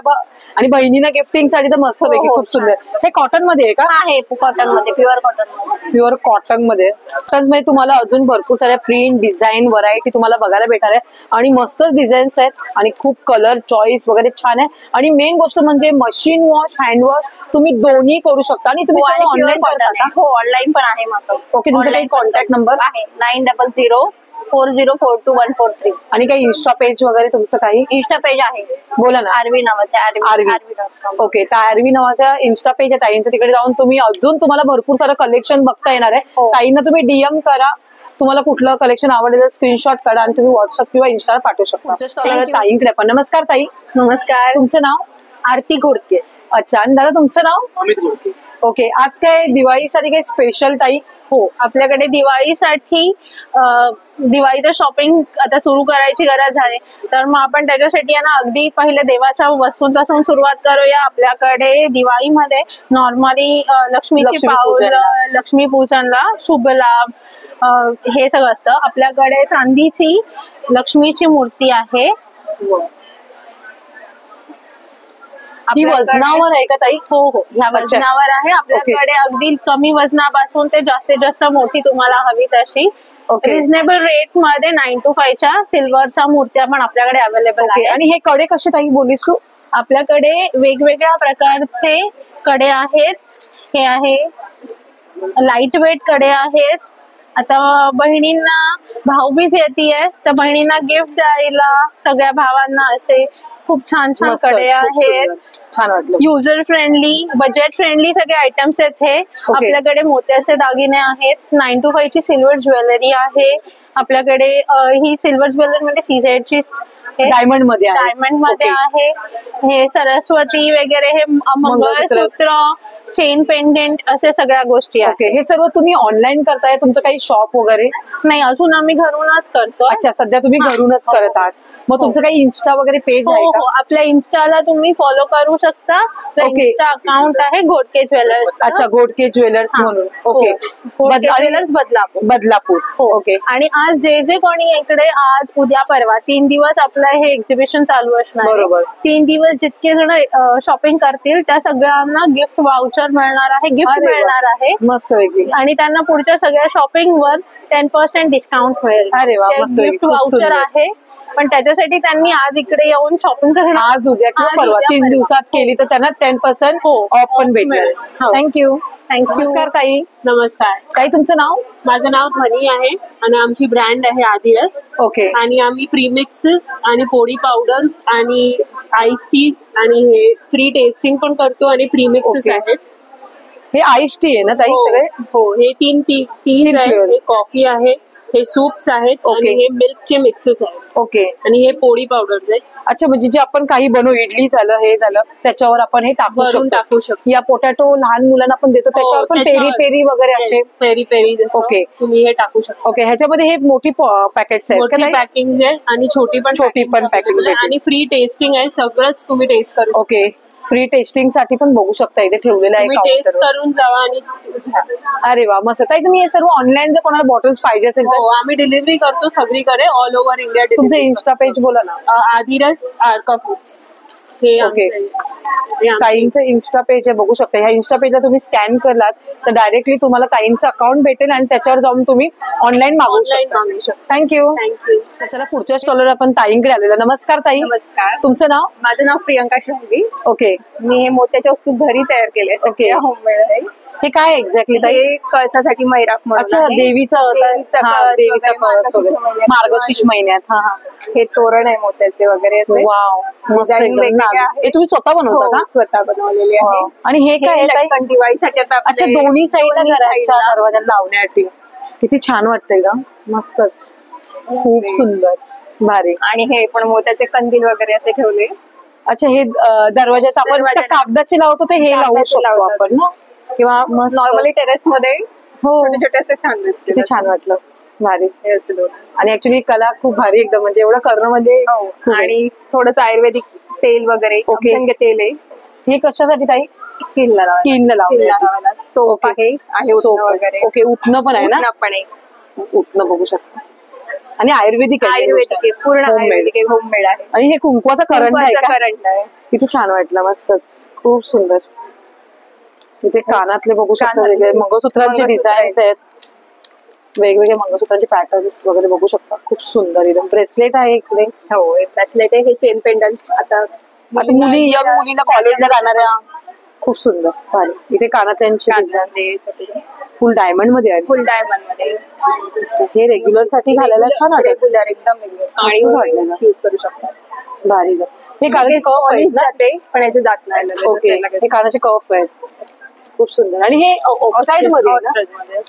आणि बहिणीला गिफ्टिंग साठी तर मस्त पैकी खूप सुंदर. हे कॉटन मध्ये आहे का? आहे कॉटन मध्ये, प्युअर कॉटन मध्ये. प्युअर कॉटन मध्ये. मध्ये तुम्हाला अजून भरपूर साऱ्या प्रिंट, डिझाईन, व्हरायटी तुम्हाला बघायला भेटणार आहे. आणि मस्तच डिझाईन्स आहेत. आणि खूप कलर चॉईस वगैरे छान आहे. आणि मेन गोष्ट म्हणजे मशीन वॉश, हँड वॉश तुम्ही दोन्ही करू शकता. आणि तुम्ही सर्व ऑनलाईन करता का? हो, ऑनलाईन पण आहे माझं. ओके. तुमचा काही कॉन्टॅक्ट नंबर आहे? 9004042143. आणि काही इन्स्टा पेज वगैरे तुमचं काही? इन्स्टा पेज आहे. बोला ना. आरवी नावाचं. आरवी. ओके. तर आरवी नावाच्या इन्स्टा पेज आहे ताईंचं. तिकडे जाऊन तुम्ही अजून तुम्हाला भरपूर सारं कलेक्शन बघता येणार आहे. ताईंना तुम्ही DM करा. तुम्हाला कुठलं कलेक्शन आवडलं स्क्रीनशॉट काढा आणि तुम्ही व्हॉट्सअप किंवा इन्स्टावर पाठवू शकता. ताईंकडे पण. नमस्कार ताई. नमस्कार. तुमचं नाव? आरती घोडके. अच्छा. आणि दादा तुमचं नाव? अमित घोडके. ओके. आज काय दिवाळीसाठी काही स्पेशल ताई? हो, आपल्याकडे दिवाळीसाठी दिवाळीचं शॉपिंग आता सुरू करायची गरज आहे. तर मग आपण त्याच्यासाठी ना अगदी पहिले देवाच्या वस्तूंपासून सुरुवात करूया. आपल्याकडे दिवाळीमध्ये नॉर्मली लक्ष्मीची पाऊल, लक्ष्मीपूजनला शुभ लाभ हे सगळं असतं. आपल्याकडे चांदीची लक्ष्मीची मूर्ती आहे. ही वजनावर आहे का ताई? हो, ह्या वजनावर आहे. आपल्याकडे अगदी कमी वजनापासून ते जास्तीत जास्त मोठी तुम्हाला हवी तशी रिझनेबल रेट मध्ये 9 to 5 च्या सिल्वरच्या मूर्त्या पण आपल्याकडे अवेलेबल आहे. आणि हे कडे कसे ताई बोलीस तू? आपल्याकडे वेगवेगळ्या प्रकारचे कडे आहेत. हे आहे लाईट वेट कडे आहेत. आता बहिणींना भाऊबीज येतेय, तर बहिणींना गिफ्ट द्यायला सगळ्या भावांना असे खूप छान छान कडे आहेत. छान वाटलं. युजर फ्रेंडली, बजेट फ्रेंडली सगळे आयटम्स आहेत हे. आपल्याकडे मोत्याचे दागिने आहेत. 9 to 5 ची सिल्वर ज्वेलरी आहे. आपल्याकडे ही सिल्वर ज्वेलरी म्हणजे CZ ची डायमंड मध्ये आहे. हे सरस्वती वगैरे, हे मंगळसूत्र, चेन पेंडेंट, अशा सगळ्या गोष्टी आहेत. हे सर्व तुम्ही ऑनलाईन करताय? तुमचं काही शॉप वगैरे? नाही, अजून आम्ही घरूनच करतो. अच्छा. सध्या तुम्ही घरूनच करत आहात. मग तुमचं काही इन्स्टा वगैरे पेज आहे का? हो, आपल्या इन्स्टाला तुम्ही फॉलो करू शकता. इन्स्टा अकाउंट आहे घोडके ज्वेलर्स. अच्छा. घोडके ज्वेलर्स म्हणून. ओके. ज्वेलर्स बदलापूर. ओके. आणि आज जे कोणी इकडे आज उद्या परवा 3 दिवस आपलं आपलं हे एक्झिबिशन चालू असणार आहे. बरोबर. 3 दिवस जितके जण शॉपिंग करतील त्या सगळ्यांना गिफ्ट वाउचर मिळणार आहे, गिफ्ट अरे वा. मिळणार आहे. मस्त वेगळी. आणि त्यांना पुढच्या सगळ्या शॉपिंग वर 10% डिस्काउंट मिळेल. अरे वा, मस्त वेगळी. गिफ्ट खूप वाउचर सुंदर. आहे, पण त्याच्यासाठी त्यांनी आज इकडे येऊन शॉपिंग करणं आज उद्या किंवा आज परवा उद्या 3 परवा. दिवसात केली तर त्यांना 10% ऑफ पण भेटणार. मिळेल. हो. थँक्यू. थँक्यू. नमस्कार ताई. नमस्कार, ताई तुमचं नाव? माझं नाव ध्वनी आहे आणि आमची ब्रँड आहे आदिरस. ओके. आणि आम्ही प्रीमिक्सेस आणि पोडी पावडर्स आणि आईस टीज आणि हे फ्री टेस्टिंग पण करतो आणि प्रीमिक्सेस ओके. आहेत. हे आईस टी आहे ना ताई हो, सगळे? हो, हे 3 टीज तीन आहेत, flavor. हे कॉफी आहे, हे सूप्स आहेत ओके. आणि हे मिल्कचे मिक्सेस आहेत ओके. आणि हे पोडी पावडर्स आहेत. अच्छा, म्हणजे जे आपण काही बनवू, इडली झालं, हे झालं, त्याच्यावर आपण हे टाकू वरून टाकू शकतो. या पोटॅटो लहान मुलांना पण देतो, त्याच्यावर पण पेरी पेरी वगैरे असे. Peri peri okay. तुम्ही हे टाकू शकता. ओके. ह्याच्यामध्ये हे मोठी पॅकेट्स आहेत का मोठी ताई? पॅकिंग आहे आणि छोटी पण छोटी पण packing available आहे भेटेल. आणि फ्री टेस्टिंग आहे. सगळंच तुम्ही टेस्ट करू शकता. ओके. फ्री टेस्टिंग साठी पण बघू शकता, इथे ठेवलेलं आहे तुम्ही टेस्ट counter वर. करून जावा आणि घ्या. अरे वा, मस्त. ताई तुम्ही हे सर्व ऑनलाईन जर कोणाला बॉटल्स पाहिजे असेल हो, तर आम्ही डिलिव्हरी करतो सगळीकडे, ऑल ओव्हर इंडिया. तुमचं इन्स्टा पेज बोला ना. आदिरस आर्का फूड्स हे ओके. आमचे ताईंचं इन्स्टा पेज आहे, बघू शकता. ह्या इन्स्टा पेजला तुम्ही स्कॅन करलात तर डायरेक्टली तुम्हाला ताईंचं अकाउंट भेटेल आणि त्याच्यावर जाऊन तुम्ही ऑनलाईन मागवू ऑनलाईन शकता. मागवू शकता. थँक्यू. थँक्यू. चला पुढच्या स्टॉलवर आपण ताईंकडे आलेलो. नमस्कार ताई. नमस्कार, तुमचं नाव? माझं नाव प्रियंका शहवी. ओके. मी हे मोत्याच्या वस्तू घरी तयार केले. ओके. होममेड आहे. हे काय एक्झॅक्टली ताई? हे कळसासाठी मैराक म्हणून अच्छा, आहे. देवीचा देवीचा हा, कळस देवीचा वगैरे कळस वगैरे महिन्यात मार्गशीर्ष महिन्यात. हा हा. हे तोरण आहे मोत्याचे वगैरे असे. वाव, मस्त Design एकदम. वेगवेगळे आहेत. हे तुम्ही स्वतः बनवता हो, का? स्वतः बनवलेले आहे. वाव. आणि हे काय आहे ताई? लटकन दिवाळीसाठी आता अच्छा, आपले दोन्ही साईडला दोन्ही घराच्या side ला. दरवाजाला लावण्यासाठी. किती छान वाटतंय का? मस्तच. खूप सुंदर, भारी. आणि हे पण मोत्याचे कंदील वगैरे असे ठेवले. अच्छा, हे दरवाजात आपण त्या दरवाजाला. कागदाचे लावतो ते हे लावू कागदाचे शकतो लावतात. आपण ना? किंवा मस्त. नॉर्मली टेरेस मध्ये हो, छोटे छोटे असे छान दिसते. किती छान वाटलं, भारी. हे असे दोन. आणि ऍक्च्युली कला खूप भारी एकदम, म्हणजे एवढं करणं म्हणजे हो. खूप आहे. आणि थोडस आयुर्वेदिक तेल वगैरे ओके. अभ्यंग तेल आहे. हे कशासाठी ताई? स्किनला स्किनला लावण्यासाठी. सोप आहे आहे सोप उठणं वगैरे. ओके. उठणं पण आहे ना? उठणं पण आहे. उठणं बघू शकता. आणि आयुर्वेदिक आहे ही आयुर्वेदिक गोष्ट. आहे, पूर्ण Homemade. आयुर्वेदिक आहे, होममेड आहे. आणि हे कुंकवाचा करंट आहे का? करंट आहे. किती छान वाटलं, मस्तच. खूप सुंदर. इथे कानातले बघू शकता, कानातले. वेगळे मंगळसूत्रांचे मंगळसूत्र डिझाईन्स आहेत, वेगवेगळे मंगळसूत्रांचे पॅटर्न्स वगैरे बघू शकता. खूप सुंदर एकदम. ब्रेसलेट आहे इकडे. हो, ब्रेसलेट आहे. हे चेन पेंडंट आता आता मुली, यंग मुलीला कॉलेजला जाणाऱ्या. खूप सुंदर, भारी. इथे कानातल्यांचे डिझाईन फुल डायमंड मध्ये आहे. फुल डायमंड मध्ये. हे रेग्युलर साठी घालायला छान वाटत. रेग्युलर एकदम रेग्युलर आणि मस्त वाटलं ना? यूज करू शकतात. भारी. हे कानाचे कफ आहेत ना? जाते पण याचे जात नाही लगेच. ओके. हे कानाचे कफ आहेत. खूप सुंदर. आणि हे ऑक्साईड मध्ये आहे ना?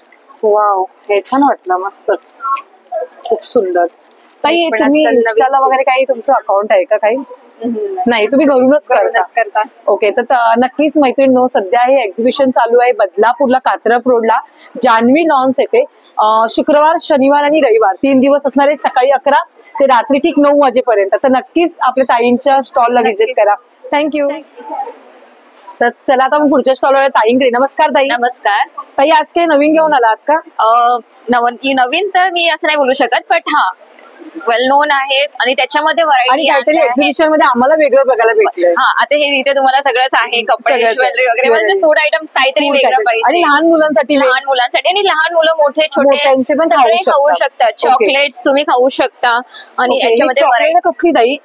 वाव, हे छान वाटलं, मस्तच. खूप सुंदर. ताई पण तुम्ही आजकाल नवीन इन्स्टाला वगैरे काही तुमचं अकाउंट आहे का काही? नाही, तुम्ही घरूनच करता. ओके. तर नक्कीच मैत्रिणींनो, सध्या हे एक्झिबिशन चालू आहे बदलापूरला, कात्रप रोडला, जान्हवी लॉन्स येथे. शुक्रवार, शनिवार आणि रविवार 3 दिवस असणार आहे, सकाळी 11 ते रात्री ठीक 9 वाजेपर्यंत. तर नक्कीच आपल्या ताईंच्या स्टॉलला व्हिजिट करा. थँक्यू. तर चला आता आपण पुढच्या स्टॉलवर ताईंकडे. नमस्कार ताई. नमस्कार. ताई, आज काही नवीन घेऊन आलात का? नवीन तर मी असं नाही बोलू शकत, बट हा वेल नोन आहेत आणि त्याच्यामध्ये आणि व्हरायटी काहीतरी एक्झिबिशन मध्ये आम्हाला वेगळं बघायला भेटलंय. हा, आता हे इथे तुम्हाला सगळंच आहे, कपडे, सगळंच आहे. ज्वेलरी वगैरे, म्हणजे Jewelry. फूड आयटम काहीतरी Food वेगळं item. आणि पाहिजे. लहान मुलांसाठी लहान मुलांसाठी आणि लहान मुलं मोठे छोटे मोठ्यांचे पण सगळे खाऊ खाऊ शकतात. शकतात. Okay. चॉकलेट्स तुम्ही खाऊ शकता आणि Okay, ही याच्यामध्ये chocolate कसली ताई?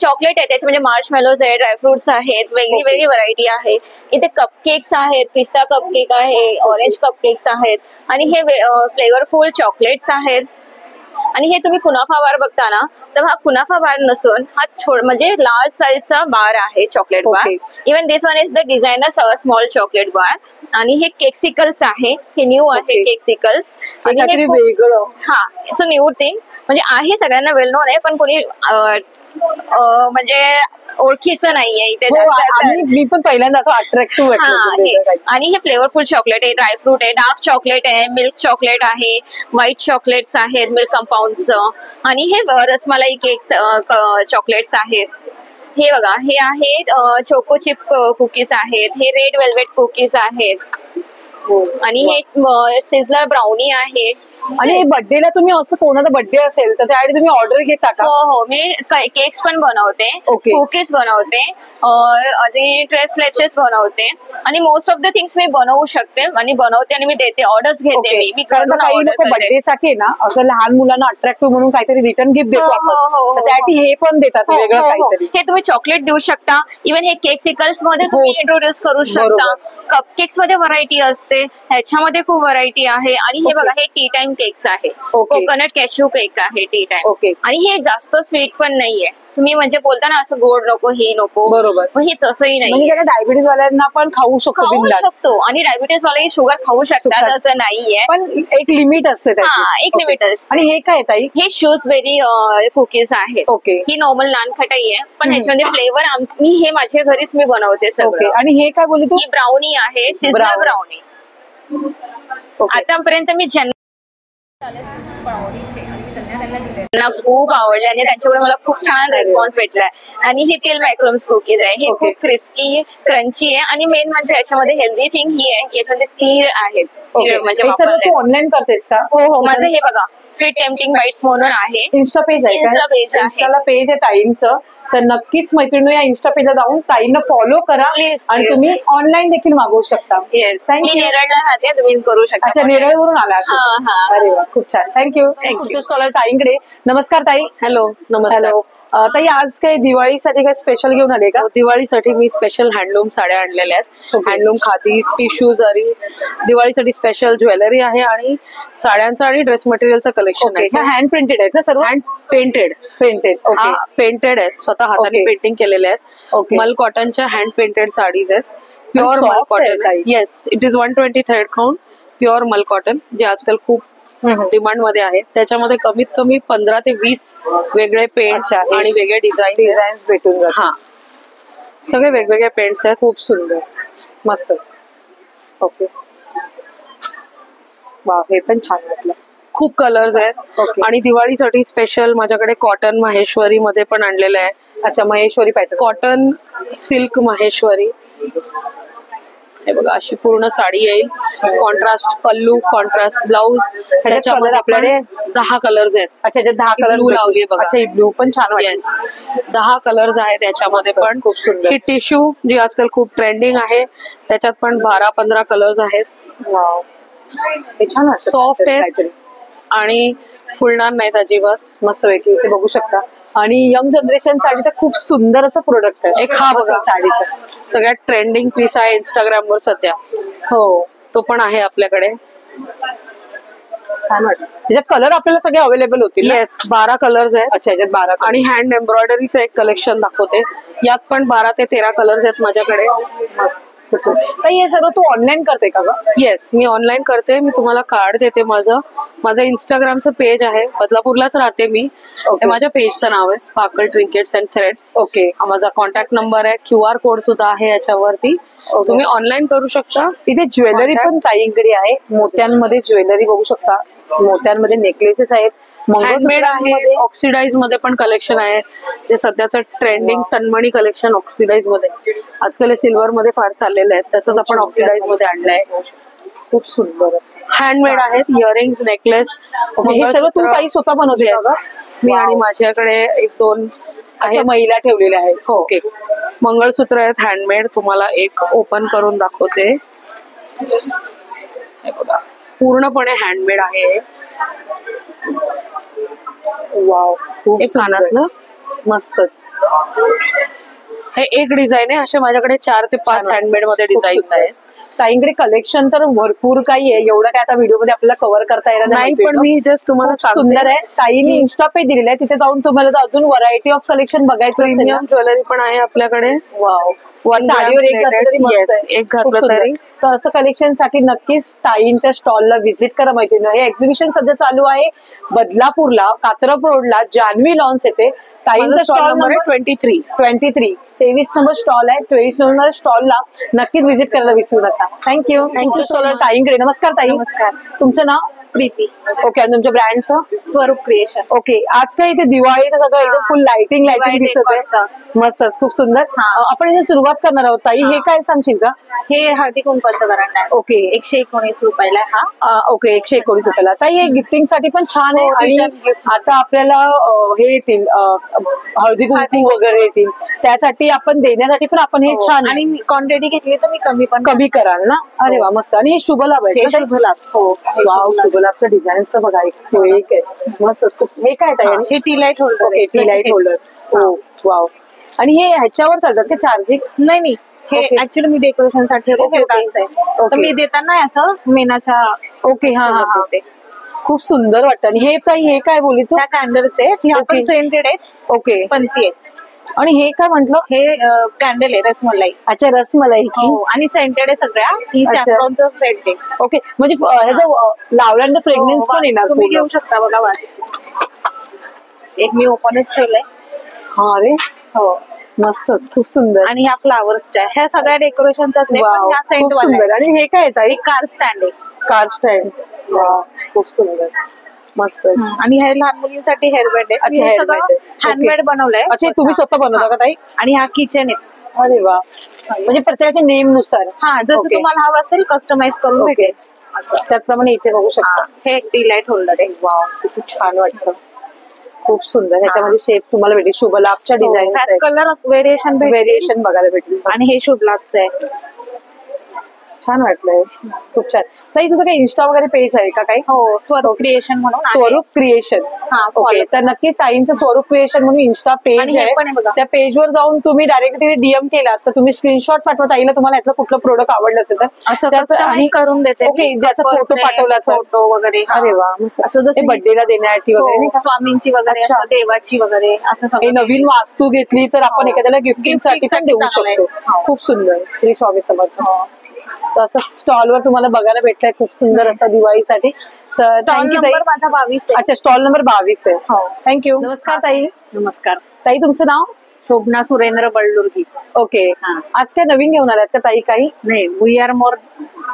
चॉकलेट आहे, त्याच्यामध्ये मार्शमेलोज आहे, ड्रायफ्रुट्स आहेत, वेगळी वेगळी व्हरायटी आहे. इथे कपकेक्स आहेत, पिस्ता कपकेक आहे, ऑरेंज कपकेक्स आहेत आणि हे फ्लेवरफुल चॉकलेट्स आहेत. आणि हे तुम्ही कुनाफा बार बघता ना, तर हा कुनाफा बार नसून हा म्हणजे लार्ज साईजचा बार आहे, chocolate bar. Okay. Even this one is the designer small chocolate bar. आणि हे केक्सिकल्स आहे, हे न्यू आहे Okay. केक्सिकल्स. हे काहीतरी वेगळं. हा, इट्स अ न्यू थिंग. म्हणजे आहे, सगळ्यांना वेल नोन आहे, पण कोणी म्हणजे ओळखीचं नाहीये इथे हो, जास्त. आणि मी पण पहिल्यांदा असं अट्रॅक्टिव्ह हा, वाटलं. आणि हे फ्लेवरफुल चॉकलेट आहे, ड्रायफ्रूट आहे, डार्क चॉकलेट आहे, मिल्क चॉकलेट आहे, व्हाईट चॉकलेट्स आहेत मिल्क कंपाऊंडचं. आणि हे रसमलाई केक चॉकलेट्स आहेत. हे बघा, हे आहेत चोको चिप कुकीज आहेत, हे रेड वेल्वेट कुकीज आहेत. आणि हे सिझलर ब्राउनी आहे, आणि बर्थडेला तुम्ही असं कोणाचा बर्थडे असेल तर त्यासाठी तुम्ही ऑर्डर घेता का? हो, मी केक्स पण बनवते, Okay. कुकीज बनवते, आणि ड्रेसलेसेस बनवते, आणि मोस्ट ऑफ द थिंग्स मी बनवू शकते आणि बनवते आणि मी देते, ऑर्डर्स घेते मी कारण घरून काही ऑर्डर लोक करते. बर्थडे साठी ना असं लहान मुलांना अट्रॅक्टिव्ह म्हणून काहीतरी रिटर्न गिफ्ट देतो हो, आपण. हो, हो, तर त्यासाठी हे पण देतात हो, वेगळं हो, हो. काहीतरी. हे तुम्ही चॉकलेट देऊ शकता, इव्हन हे केक सिकल्स मध्ये तुम्ही इंट्रोड्यूस करू शकता. बरोबर. कपकेक्स मध्ये व्हरायटी असते, ह्याच्यामध्ये खूप व्हरायटी आहे. आणि हे बघा, हे टी टाइम केक्स आहे, Okay. कोकोनट कॅश्यू केक आहे टी टाइम. Okay. आणि हे जास्त स्वीट पण नाहीये. तुम्ही म्हणजे बोलता ना असं गोड नको, हे नको, बरोबर. पण हे तसंही म्हणजे नाही, ज्याला डायबिटीज वाल्यांना पण खाऊ शकतो खाऊ बिनधास्त. शकतो. आणि डायबिटीस वालाही शुगर खाऊ शकतात शकतात. असं नाहीये. पण एक लिमिट असते त्याची. हा, एक Okay. लिमिट असते. आणि हे काय ताई? हे शूजबेरी कुकीज आहेत. ओके. ही नॉर्मल नानखटाई आहे, पण ह्याच्यामध्ये फ्लेवर मी हे माझ्या घरीच मी बनवते ओके. सगळं. आणि हे काय बोलली तू? ही ब्राउनी आहे, सिझलर Brownie. ब्राउनी. ओके. आतापर्यंत मी त्यांना खूप आवडले आणि त्यांच्याकडे मला खूप छान रिस्पॉन्स भेटलाय. आणि हे तेल मॅक्रोम्स कुकीज आहे, हे ओके. खूप क्रिस्पी क्रंची आहे. आणि मेन म्हणजे याच्यामध्ये हेल्दी थिंग ही आहे की याच्यामध्ये तीळ आहेत. ओके. तीळ म्हणजे हे सर्व वापरले. तू ऑनलाईन करतेस का? हो हो, माझं हे बघा, स्वीट टेम्पटिंग बाईट्स म्हणून आहे. इन्स्टा पेज आहे Insta page का? आहे. इन्स्टाला पेज आहे ताईंचं, तर नक्कीच मैत्रिणी या इन्स्टा पेजला जाऊन ताईंना फॉलो करा. Please, आणि please. तुम्ही ऑनलाईन देखील मागवू शकता. मी थँक्यू. नेरळला राहते, तुम्ही करू शकता. अच्छा, नेरळवरून आला. हा, हा. अरे वा, खूप छान. थँक्यू. पुढच्या स्टॉलर ताईंकडे. नमस्कार ताई. हॅलो, नमस्कार. हॅलो ताई, आज काही दिवाळीसाठी काही स्पेशल घेऊन आले का? दिवाळीसाठी मी स्पेशल हँडलूम साड्या आणलेल्या आहेत. Okay. हँडलूम खादी, टिश्यू, जरी. दिवाळीसाठी स्पेशल ज्वेलरी आहे आणि साड्यांचं आणि ड्रेस मटेरियलचं कलेक्शन आहे. हँड प्रिंटेड आहेत ना सर्व? Hand painted. पेंटेड. ओके. हा, पेंटेड आहेत, स्वतः हाताने Okay. पेंटिंग केलेले आहेत. Okay. मल कॉटनच्या हँड पेंटेड साडीज आहेत. प्युअर soft मल आहे कॉटन. ताई. Yes, it is 120 thread count pure मल कॉटन, जे आजकाल खूप डिमांड मध्ये आहे. त्याच्यामध्ये कमीत कमी 15 ते 20 वेगळे पेंट्स अच्छा, आणि वेगळे डिझाईन. डिझाईन भेटून जातात. हा, सगळे वेगवेगळे पेंट्स आहेत. खूप सुंदर, मस्तच. ओके. वा, हे पण छान वाटलं. खूप कलर्स आहेत. Okay. आणि दिवाळीसाठी स्पेशल माझ्याकडे कॉटन माहेश्वरी मध्ये पण आणलेलं आहे. अच्छा, Maheshwari pattern. Cotton silk Maheshwari. हे बघा, अशी पूर्ण साडी येईल. कॉन्ट्रास्ट पल्लू, कॉन्ट्रास्ट ब्लाउज. त्याच्यामध्ये color आपल्याकडे? 10 कलर्स आहेत. अच्छा, जे 10 ही कलर blue लावलीये बघा. अच्छा, ही ब्लू पण छान वाटली. येस, 10 कलर्स आहेत त्याच्यामध्ये पण. खूप सुंदर. ही टिश्यू जी आजकाल खूप ट्रेंडिंग आहे, त्याच्यात पण 12-15 कलर्स आहेत. वाव, हे छान वाटतं. सॉफ्ट आहेत काहीतरी. आणि फुलणार नाहीत अजिबात. मस्त पैकी ते बघू शकता. आणि यंग जनरेशन साठी तर खूप सुंदर असं प्रोडक्ट आहे. एक हा मस्त बघा, साडीचं. सगळ्यात ट्रेंडिंग पीस आहे इंस्टाग्राम वर सध्या. हो, तो पण आहे आपल्याकडे. छान वाटतं. त्याच्यात कलर आपल्याला सगळे अवेलेबल होतील ना? येस, 12 कलर्स आहेत. अच्छा, याच्यात 12 आणि हँड एम्ब्रॉयडरीचं एक कलेक्शन दाखवते. यात पण 12 ते 13 कलर्स आहेत माझ्याकडे. मस्त. ताई, हे सर्व तू ऑनलाईन करते का ग? येस, मी ऑनलाईन करते. मी तुम्हाला कार्ड देते. माझं इंस्टाग्रामचं पेज आहे, बदलापूरलाच राहते मी. Okay. माझ्या पेजचं नाव आहे स्पार्कल ट्रिंकेट्स अँड थ्रेड्स. ओके. माझा कॉन्टॅक्ट नंबर आहे, QR कोड सुद्धा आहे याच्यावरती. Okay. तुम्ही ऑनलाईन करू शकता. इथे ज्वेलरी पण ताईंकडे आहे. मोत्यांमध्ये ज्वेलरी बघू शकता. मोत्यांमध्ये नेकलेसेस आहेत. हँडमेड आहे. मंगळसूत्रांमध्ये ऑक्सिडाइज मध्ये पण कलेक्शन आहे, जे सध्याचं ट्रेंडिंग तन्मणी कलेक्शन ऑक्सिडाइज मध्ये. आजकाल सिल्वर मध्ये फार चाललेलं आहे, तसंच आपण ऑक्सिडाइज मध्ये आणलंय. खूप सुंदर असं. हँडमेड आहेत. Earrings, necklace. हे सर्व तू काही स्वतः बनवते का ग? मी आणि माझ्याकडे 1-2 अच्छा, महिला ठेवलेल्या आहेत. हो, ओके. मंगळसूत्र आहेत हँडमेड. तुम्हाला एक ओपन करून दाखवते. हे बघा, पूर्णपणे हँडमेड आहे. वाव, खूप एक सुंदर. कानातलं. मस्तच. हे एक डिझाईन आहे. असे माझ्याकडे 4 ते 5 छान. हँडमेड मध्ये खूप डिझाईन सुंदर. आहेत. ताईंकडे कलेक्शन तर भरपूर काही आहे. एवढं काय आता व्हिडिओ मध्ये आपल्याला कव्हर करता येणार नाही, पण मी जस्ट तुम्हाला खूप सुंदर आहे. ताईंनी इन्स्टा पेज दिलेलं आहे, तिथे जाऊन तुम्हाला जर अजून व्हरायटी ऑफ कलेक्शन बघायचं असेल ना. प्रीमियम ज्वेलरी पण आहे आपल्याकडे. वाव, One साडीवर एक gram घातलं तरी मस्त plated. आहे. Yes, एक खूप घातलं सुंदर. तरी. तर असं कलेक्शन साठी नक्कीच ताईंच्या स्टॉलला व्हिजिट करा. माहिती हे एक्झिबिशन सध्या चालू आहे बदलापूरला, कात्रप रोडला, जान्हवी लॉन्स येथे. ताईंचा स्टॉल नंबर आहे 23. 23 नंबर स्टॉल आहे. 23 नंबर स्टॉलला नक्कीच व्हिजिट करायला विसरू नका. थँक्यू. थँक्यू स्टॉलर ताईंकडे. नमस्कार ताई. नमस्कार. तुमचं नाव? प्रीती. ओके. आणि तुमच्या ब्रँडचं? स्वरूप क्रिएशन. ओके. आज काय इथे दिवाळी तर सगळं एकदम फुल लाइटिंग दिसत आहे. मस्तच, खूप सुंदर. हा. आपण याची सुरुवात करणार आहोत ताई. हे काय सांगशील का? हे हळदी कुंकवाचं गरंड आहे. ओके. 119 रुपयाला आहे हा. ओके, 119 रुपयाला. ताई हे गिफ्टिंग साठी पण छान आहे. हो, आणि return gift. आता आपल्याला हे येतील हळदी कुंकू वगैरे येतील, त्यासाठी आपण देण्यासाठी पण आपण हे हो, छान आणि क्वांटिटी घेतली तर मी कमी पण कमी कराल ना. अरे वा, मस्त. आणि हे शुभ लाभ आहे हे का ताई? शुभ लाभ. हो, हे वाव, शुभ लाभ. शुभ लाभचं डिझाईन बघा, एक सो एक आहे. मस्त. हे काय ताई? हे T light holder. Okay, T light holder. हो, वाव. आणि हे ह्याच्यावर चालतात का चार्जिंग? नाही नाही, हे Okay. ऍक्च्युली मी डेकोरेशन साठी Okay, okay. आहे. तर Okay. मी देताना असं मेनाच्या ओके, हा हा हा. देते. खूप सुंदर वाटतं. आणि हे ताई हे काय बोलली तू? ह्या कॅन्डल्स आहेत, ह्या पण Okay. सेंटेड आहेत, ओके. पंथी आहेत. आणि हे काय म्हंटल? हे कॅन्डल आहे रसमलाई. अच्छा, रसमलाईची. हो, आणि सेंटेड आहे सगळ्या. ही अच्छा. सॅफ्रॉनचं सेंट आहे. ओके, म्हणजे ह्याचं लावल्यानंतर फ्रेग्रन्स हो, पण येणार तुम्ही पूर्ण. घेऊ शकता बघा वास. एक मी ओपनच ठेवलंय. हा रे, हो, मस्तच, खूप सुंदर. आणि ह्या फ्लावर्सच्या ह्या सगळ्या डेकोरेशनच्या वाव, खूप सुंदर. आणि हे काय आहे ताई? कार स्टँड आहे. Car stand. वाव, खूप सुंदर, मस्तच. आणि हे लहान मुलींसाठी हेअरबँड आहे. अच्छा, हे hairband सगळं आहे. Okay. हँडमेड बनवलंय. अच्छा, हे तुम्ही स्वतः बनवता का ताई? आणि हा किचन आहे. अरे वा, म्हणजे प्रत्येकाच्या नेम नुसार. हा, जसं Okay. तुम्हाला हवं असेल कस्टमाइज करून ओके, भेटेल. त्याचप्रमाणे इथे बघू शकता. हे एक टी लाईट होल्डर आहे. वाव, किती छान वाटतं. खूप सुंदर. ह्याच्यामध्ये शेप तुम्हाला भेटेल, शुभ लाभच्या डिझाईन त्यात कलर व्हेरिएशन व्हेरिएशन बघायला भेटेल. आणि हे शुभ लाभचं आहे. छान वाटलंय, खूप छान. ताई तुझं काही इन्स्टा वगैरे पेज आहे का काही? हो, स्वरूप क्रिएशन म्हणून आहे. स्वरूप क्रिएशन. हा, ओके, follow तर नक्की ताईंचं स्वरूप क्रिएशन म्हणून इन्स्टा आणि पेज हे पण आहे आहे. बघा. त्या पेजवर जाऊन तुम्ही डायरेक्ट तिथे डीएम केलात तर तुम्ही स्क्रीनशॉट पाठवा ताईला, तुम्हाला यातलं कुठलं प्रोडक्ट आवडलं असेल तर. असं त्याचं- customize आणि- करून देते. ओके, ज्याचा फोटो पाठवला तर. फोटो वगैरे. हा. अरे वा, मस्त. असं जसं बर्थडेला देण्यासाठी वगैरे नाही हो, का? स्वामींची वगैरे, अच्छा. असं देवाची वगैरे असं हे सगळं. नवीन वास्तू घेतली तर आपण हो. एखाद्याला गिफ्टिंग साठी पण साठी देऊ चांगलं आहे. शकतो. हो. खूप सुंदर. श्री स्वामी समर्थ. हो. तर असं स्टॉलवर तुम्हाला बघायला भेटलंय खूप सुंदर असं दिवाळीसाठी. तर स्टॉल थँक्यू ताई. नंबर माझा 22 आहे. अच्छा, स्टॉल नंबर 22 आहे. हो. थँक्यू. नमस्कार ताई. नमस्कार. ताई तुमचं नाव? शोभना सुरेंद्र बळ्ळुर्गी. ओके. हा. आज काय नवीन घेऊन आलात का ताई काही? नाही, वी आर मोर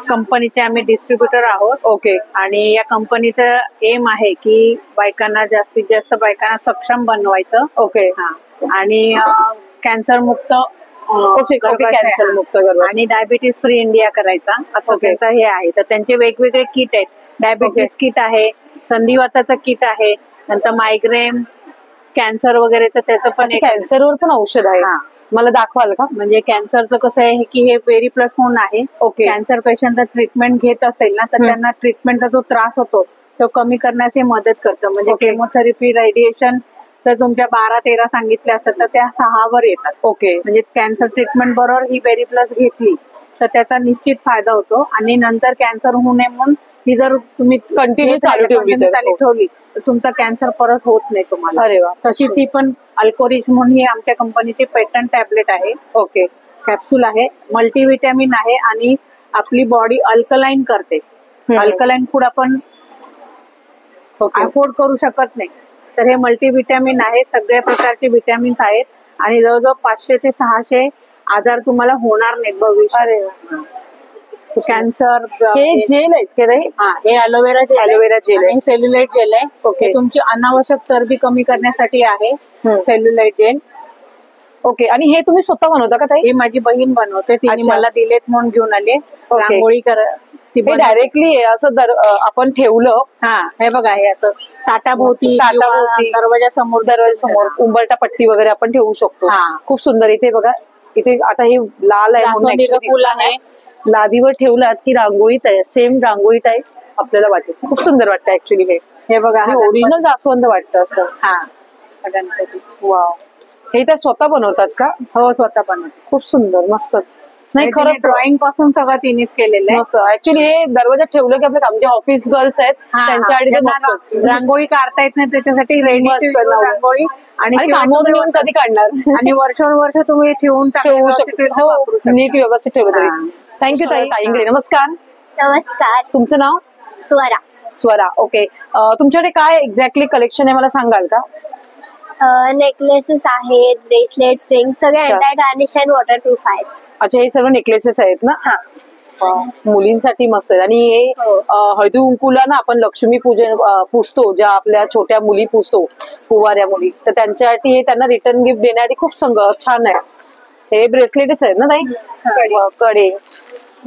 कंपनीचे आम्ही डिस्ट्रीब्युटर आहोत. ओके. आणि या कंपनीचं एम आहे की बायकांना जास्तीत जास्त बायकांना सक्षम बनवायचं. ओके. हा. आणि कॅन्सर मुक्त ओके, कॅन्सर मुक्त गर्भाशय. आणि डायबिटीस फ्री इंडिया करायचा असं ओके. त्यांचं हे आहे. तर त्यांचे वेगवेगळे किट आहेत. डायबिटीस किट आहे, संधिवाताचं किट आहे, नंतर मायग्रेन, कॅन्सर वगैरे, तर त्याचं पण एक- कॅन्सरवर पण औषध आहे. हा. मला दाखवाल का? म्हणजे कॅन्सरचं कसं आहे की हे वेरी प्लस म्हणून आहे. ओके. कॅन्सर पेशंट ट्रीटमेंट घेत असेल ना तर त्यांना ट्रीटमेंटचा जो त्रास होतो तो कमी करण्यास हे मदत करतं. म्हणजे ओके. केमोथेरपी, रेडिएशन तर तुमच्या 12-13 सांगितल्या असतात तर त्या 6 येतात. ओके. म्हणजे कॅन्सर ट्रीटमेंट बरोबर ही बेरी प्लस घेतली तर त्याचा निश्चित फायदा होतो. आणि नंतर कॅन्सर होऊ नये म्हणून ही जर तुम्ही Continue घेत चालू राहिला, ठेवली continue तर. चालू ठेवली तर तुमचा कॅन्सर परत होत नाही तुम्हाला. अरे वा. तशीच ही पण अल्कोरिज म्हणून ही आमच्या कंपनीची पेटंट टॅबलेट आहे. ओके. कॅप्सूल आहे, मल्टीव्हिटॅमिन आहे आणि आपली बॉडी अल्कलाईन करते. अल्कलाईन फूड आपण ओके. अफोर्ड करू शकत नाही, तर हे मल्टीव्हिटॅमिन आहे. सगळ्या प्रकारचे विटॅमिन्स आहेत आणि जवळजवळ 500 ते 600 आजार तुम्हाला होणार नाहीत भविष्यात. अरे वा. कॅन्सर. हे जेल आहेत का ताई? हा, हे अलोवेरा जेल आहे. Aloe vera gel आहे. आणि सेल्युलाइट जेल आहे. ओके. हे तुमची अनावश्यक चरबी कमी करण्यासाठी आहे सेल्युलाइट जेल. ओके. आणि हे तुम्ही स्वतः बनवता का ताई? ही माझी बहीण बनवते, तिने अच्छा. मला दिलेत म्हणून घेऊन आले. ओके. रांगोळी कर ती हे बनवते. डायरेक्टली असं आपण ठेवलं हा, हे बघा, हे असं ताटाभोवती ताटाभोवती, दरवाजा समोर दरवाजासमोर उंबरटा पट्टी वगैरे आपण ठेवू शकतो. हा. खूप सुंदर. इथे बघा, इथे आता हे लाल आहे म्हणून जास्वंदीचं actually फुल दिसत आहे. नाही. लादीवर ठेवलात की रांगोळीत आहे, सेम रांगोळीत आहे आपल्याला वाटेल. खूप सुंदर वाटतं ऍक्च्युली. हे बघा, हा ओरिजिनल जास्वंद वाटतं असं. हा गणपती. वाव. हे त्या स्वतः बनवतात का? हो, स्वतः बनवते. खूप सुंदर, मस्तच. नाही खरं ड्रॉइंग पासून सगळं तिनेच केलेलं आहे. मस्त. ऍक्च्युली हे दरवाजात ठेवलं की आपल्या आमचे ऑफिस गर्ल्स आहेत हा, त्यांच्या आधी ते ज्यांना मस्तच. रांगोळी काढता येत नाही त्याच्यासाठी रेडी मस्त लावलं. रांगोळी. आणि आणि शिवाय कामावर तुम्ही नेऊन कधी काढणार? आणि वर्षानुवर्ष तुम्ही ठेवून चांगल्या ठेवू व्यवस्थित शकतो. रित्या वापरू हो, शकता. नीट व्यवस्थित ठेवलं तरी. हा. थँक्यू ताई. ताईंकडे नमस्कार. नमस्कार. तुमचं नाव? स्वरा. स्वरा. ओके. तुमच्याकडे काय एक्झॅक्टली कलेक्शन आहे मला सांगाल का? नेकलेसेस आहेत, ब्रेसलेट, रिंग, सगळे अच्छा. अँटी गार्निश अँड वॉटरप्रूफ आहेत. अच्छा, हे सर्व नेकलेसेस आहेत ना? हा. मुलींसाठी मस्त आहे. आणि हे हळदी कुंकूला ना आपण लक्ष्मी पूजन पुजतो, ज्या आपल्या छोट्या मुली पुजतो, कुवाऱ्या मुली, तर त्यांच्यासाठी हे त्यांना रिटर्न गिफ्ट देण्यासाठी खूप छान आहे. हे ब्रेसलेट्स आहेत ना ताई? कडे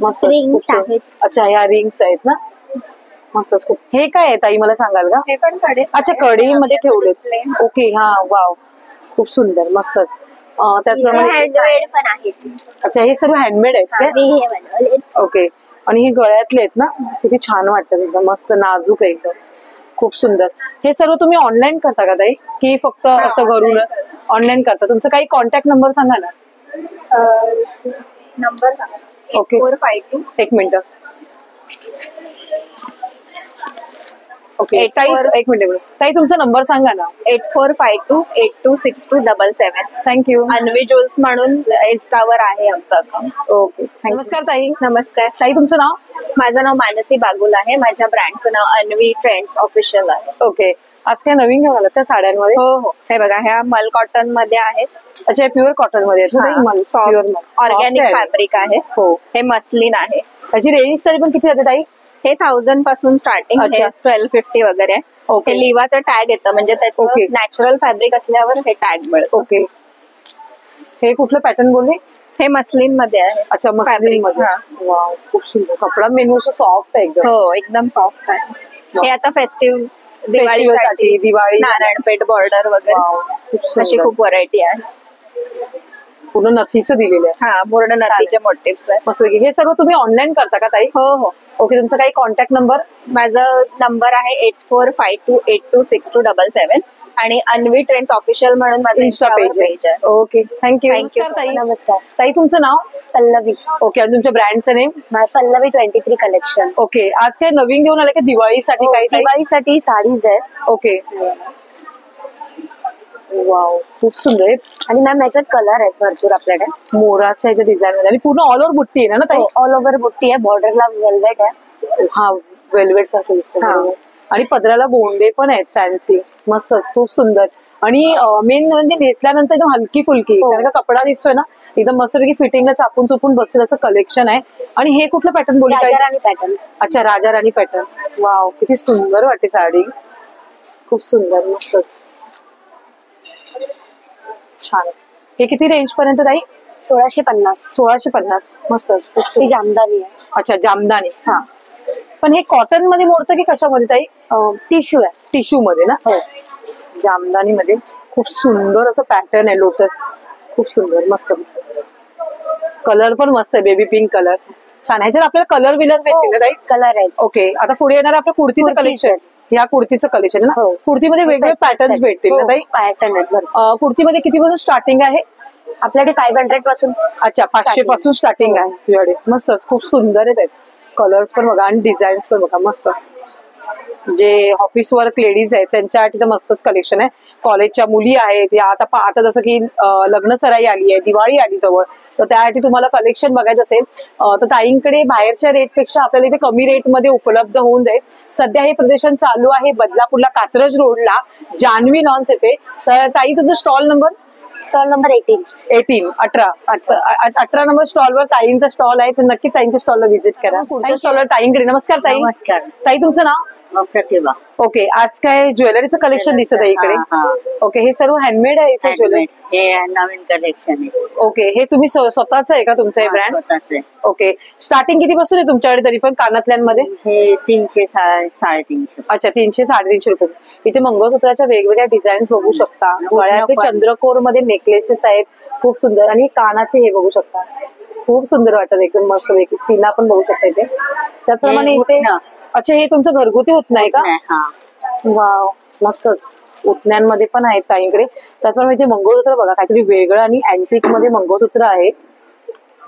मस्त. Rings आहेत. अच्छा, ह्या रिंग्स आहेत ना, मस्तच खूप. हे काय आहे ताई, मला सांगाल का? हे पण कडे. अच्छा, कढईमध्ये ठेवलेत. ओके, हा, वाव, खूप सुंदर, मस्तच. त्याचप्रमाणे हँडमेड पण आहेत. अच्छा, हे सर्व हँडमेड आहेत का? मी हे बनवले. ओके. आणि हे गळ्यातले आहेत ना, किती छान वाटतात, एकदम मस्त नाजूक आहे, एकदम खूप सुंदर. हे सर्व तुम्ही ऑनलाईन करता का ताई, की फक्त असं घरून ऑनलाईन करता? तुमचा काही कॉन्टॅक्ट नंबर सांगा ना. नंबर सांगा. ओके. 8452 एक मिनिट. ओके, Eight ताई four- एक मिनिट ताई, तुमचा नंबर सांगा ना. 8452826277. थँक्यू. अन्वी ज्वेल्स म्हणून इन्स्टावर आहे आमचं अकाउंट. ओके, नमस्कार ताई. नमस्कार, ताई तुमचं नाव? माझं नाव मानसी बागुल आहे. माझ्या ब्रँडचं नाव अन्वी ट्रेंड्स ऑफिशियल आहे. ओके. आज काय नवीन घेऊन आलात त्या साड्यांमध्ये? हो हो, हे बघा, ह्या मल कॉटन मध्ये आहेत. अच्छा, प्युअर कॉटन मध्ये आहेत ना ताई? प्युअर ऑर्गॅनिक फॅब्रिक आहे. हो. हे मस्लिन आहे. त्याची रेंज तरी पण किती जाते ताई? हे 1000 पासून स्टार्टिंग, अच्छा. 1250 वगैरे. ओके. हे लिवाचं टॅग येतं, म्हणजे त्याचं ओके. नॅचरल फॅब्रिक असल्यावर हे टॅग मिळतं. ओके. हे कुठलं पॅटर्न बोलले? हे मस्लिन मध्ये आहे. अच्छा, मस्लिन Fabric, मध्ये. हा. वाव, खूप सुंदर कपडा. मेनू सॉफ्ट आहे एकदम. हो, एकदम सॉफ्ट आहे. हे आता फेस्टिव्ह साठी, दिवाळीसाठी दिवाळी. नारायणपेठ बॉर्डर वाव, वगैरे खूप अशी सुंदर. खूप व्हरायटी आहे. पूर्ण नथीचं दिलेलं आहे. हा, पूर्ण नथीचे मोटिव्स आहे. मस्त. हे सर्व तुम्ही ऑनलाईन करता का ताई? हो हो, ओके. तुमचा काही कॉन्टॅक्ट नंबर? माझा नंबर आहे 8452826277 आणि अन्वी ट्रेंड्स ऑफिशियल म्हणून माझं इंस्टा पेज आहे. Okay, thank you. थँक्यू. ताई. नमस्कार. ताई तुमचं नाव? पल्लवी. ओके. आणि तुमच्या ब्रँडचं नेम? पल्लवी 23 कलेक्शन. ओके. आज काय नवीन घेऊन आले का दिवाळीसाठी काही ताई? दिवाळीसाठी साडीज आहेत. ओके. वाव, खूप सुंदर आहे. आणि मॅम याच्यात कलर आहेत भरपूर आपल्याकडे. मोराच्या याच्या डिझाईन मध्ये आणि पूर्ण ऑल ओव्हर बुट्टी आहे ना ताई? ऑल ओव्हर बुट्टी आहे, बॉर्डरला वेल्वेट आहे. हा, वेल्वेट सारखं दिसतं. हा. बरोबर. आणि पदराला गोंडे पण आहेत फॅन्सी, मस्तच, खूप सुंदर. आणि मेन म्हणजे नेसल्यानंतर एकदम हलकी फुलकी, हो. कारण का कपडा दिसतोय ना, एकदम मस्तपैकी फिटिंगला चापून चुपून बसेल असं कलेक्शन आहे. आणि हे कुठलं पॅटर्न बोलली ताई? राजा राणी पॅटर्न. अच्छा, राजा राणी पॅटर्न. वाव, किती सुंदर वाटते साडी, खूप सुंदर, मस्तच छान. हे किती रेंज पर्यंत ताई? 1650. 1650. मस्तच, खूप ती सुंदर. जामदानी आहे. अच्छा, जामदानी. हा, पण हे कॉटन मध्ये मोडतं की कशामध्ये ताई? टिश्यू आहे. टिश्यू मध्ये ना? हो. जामदानी मध्ये खूप सुंदर असं पॅटर्न आहे, लोटस, खूप सुंदर, मस्त. कलर पण मस्त आहे, बेबी पिंक कलर, छान. ह्याच्यात आपल्याला कलर विलर भेटतील ना ताई? कलर आहेत. ओके. आता पुढे येणार आपलं कुर्तीचं कुर्तीचं. कलेक्शन. ह्या कुर्तीचं कलेक्शन आहे हो. ना? कुर्तीमध्ये वेगवेगळे पॅटर्न्स भेटतील ना ताई? पॅटर्न आहेत भरपूर. कुर्तीमध्ये किती पासून स्टार्टिंग आहे? आपल्याकडे 500 पासून. अच्छा, 500 पासून स्टार्टिंग आहे तुझ्याकडे. मस्तच, खूप सुंदर आहेत. कलर्स पण बघा आणि डिझाईन्स पण बघा, मस्त. जे ऑफिस वर्क लेडीज आहेत त्यांच्यासाठी तर मस्तच कलेक्शन आहे. कॉलेजच्या मुली आहेत या, आता जसं की लग्न सराई आली आहे, दिवाळी आली जवळ, तर त्यासाठी तुम्हाला कलेक्शन बघायचं असेल तर ताईंकडे बाहेरच्या रेटपेक्षा आपल्याला इथे कमी रेटमध्ये उपलब्ध होऊन जाईल. सध्या हे प्रदर्शन चालू आहे बदलापूरला, कात्रज रोडला, जान्हवी लॉन्स येते. तर ताई तुमचा stall number? Stall number 18 number स्टॉलवर ताईंचा स्टॉल आहे, तर नक्की ताईंच्या स्टॉलला व्हिजिट करा. पुढच्या स्टॉलवर ताईंकडे. नमस्कार ताई. नमस्कार. ताई तुमचं नाव? प्रतिभा. ओके. आज काय ज्वेलरीचं कलेक्शन दिसत आहे इकडे? ओके. हे सर्व हँडमेड आहे इथे ज्वेलरी? हे नवीन कलेक्शन आहे. ओके. हे तुम्ही स्वतःच आहे का तुमचं हे ब्रँड? स्वतःच आहे. ओके. स्टार्टिंग किती पासून आहे तुमच्याकडे तरी पण कानातल्यांमध्ये? हे 300 350. अच्छा, 300 350 रुपये. इथे मंगळसूत्राच्या वेगवेगळ्या डिझाईन बघू शकता. गळ्यातले चंद्रकोर मध्ये नेकलेसेस आहेत, खूप सुंदर. आणि कानाचे हे बघू शकता, खूप सुंदर वाटत, एकदम मस्त पैकी. पिना पण बघू शकता इथे. त्याचप्रमाणे इथे. अच्छा, हे तुमचं घरगुती उठणं आहे का? वाव, मस्तच. उठण्यांमध्ये पण आहेत ताईंकडे. त्याचप्रमाणे इथे मंगळसूत्र बघा, काहीतरी वेगळं आणि अँटिक मध्ये मंगळसूत्र आहे.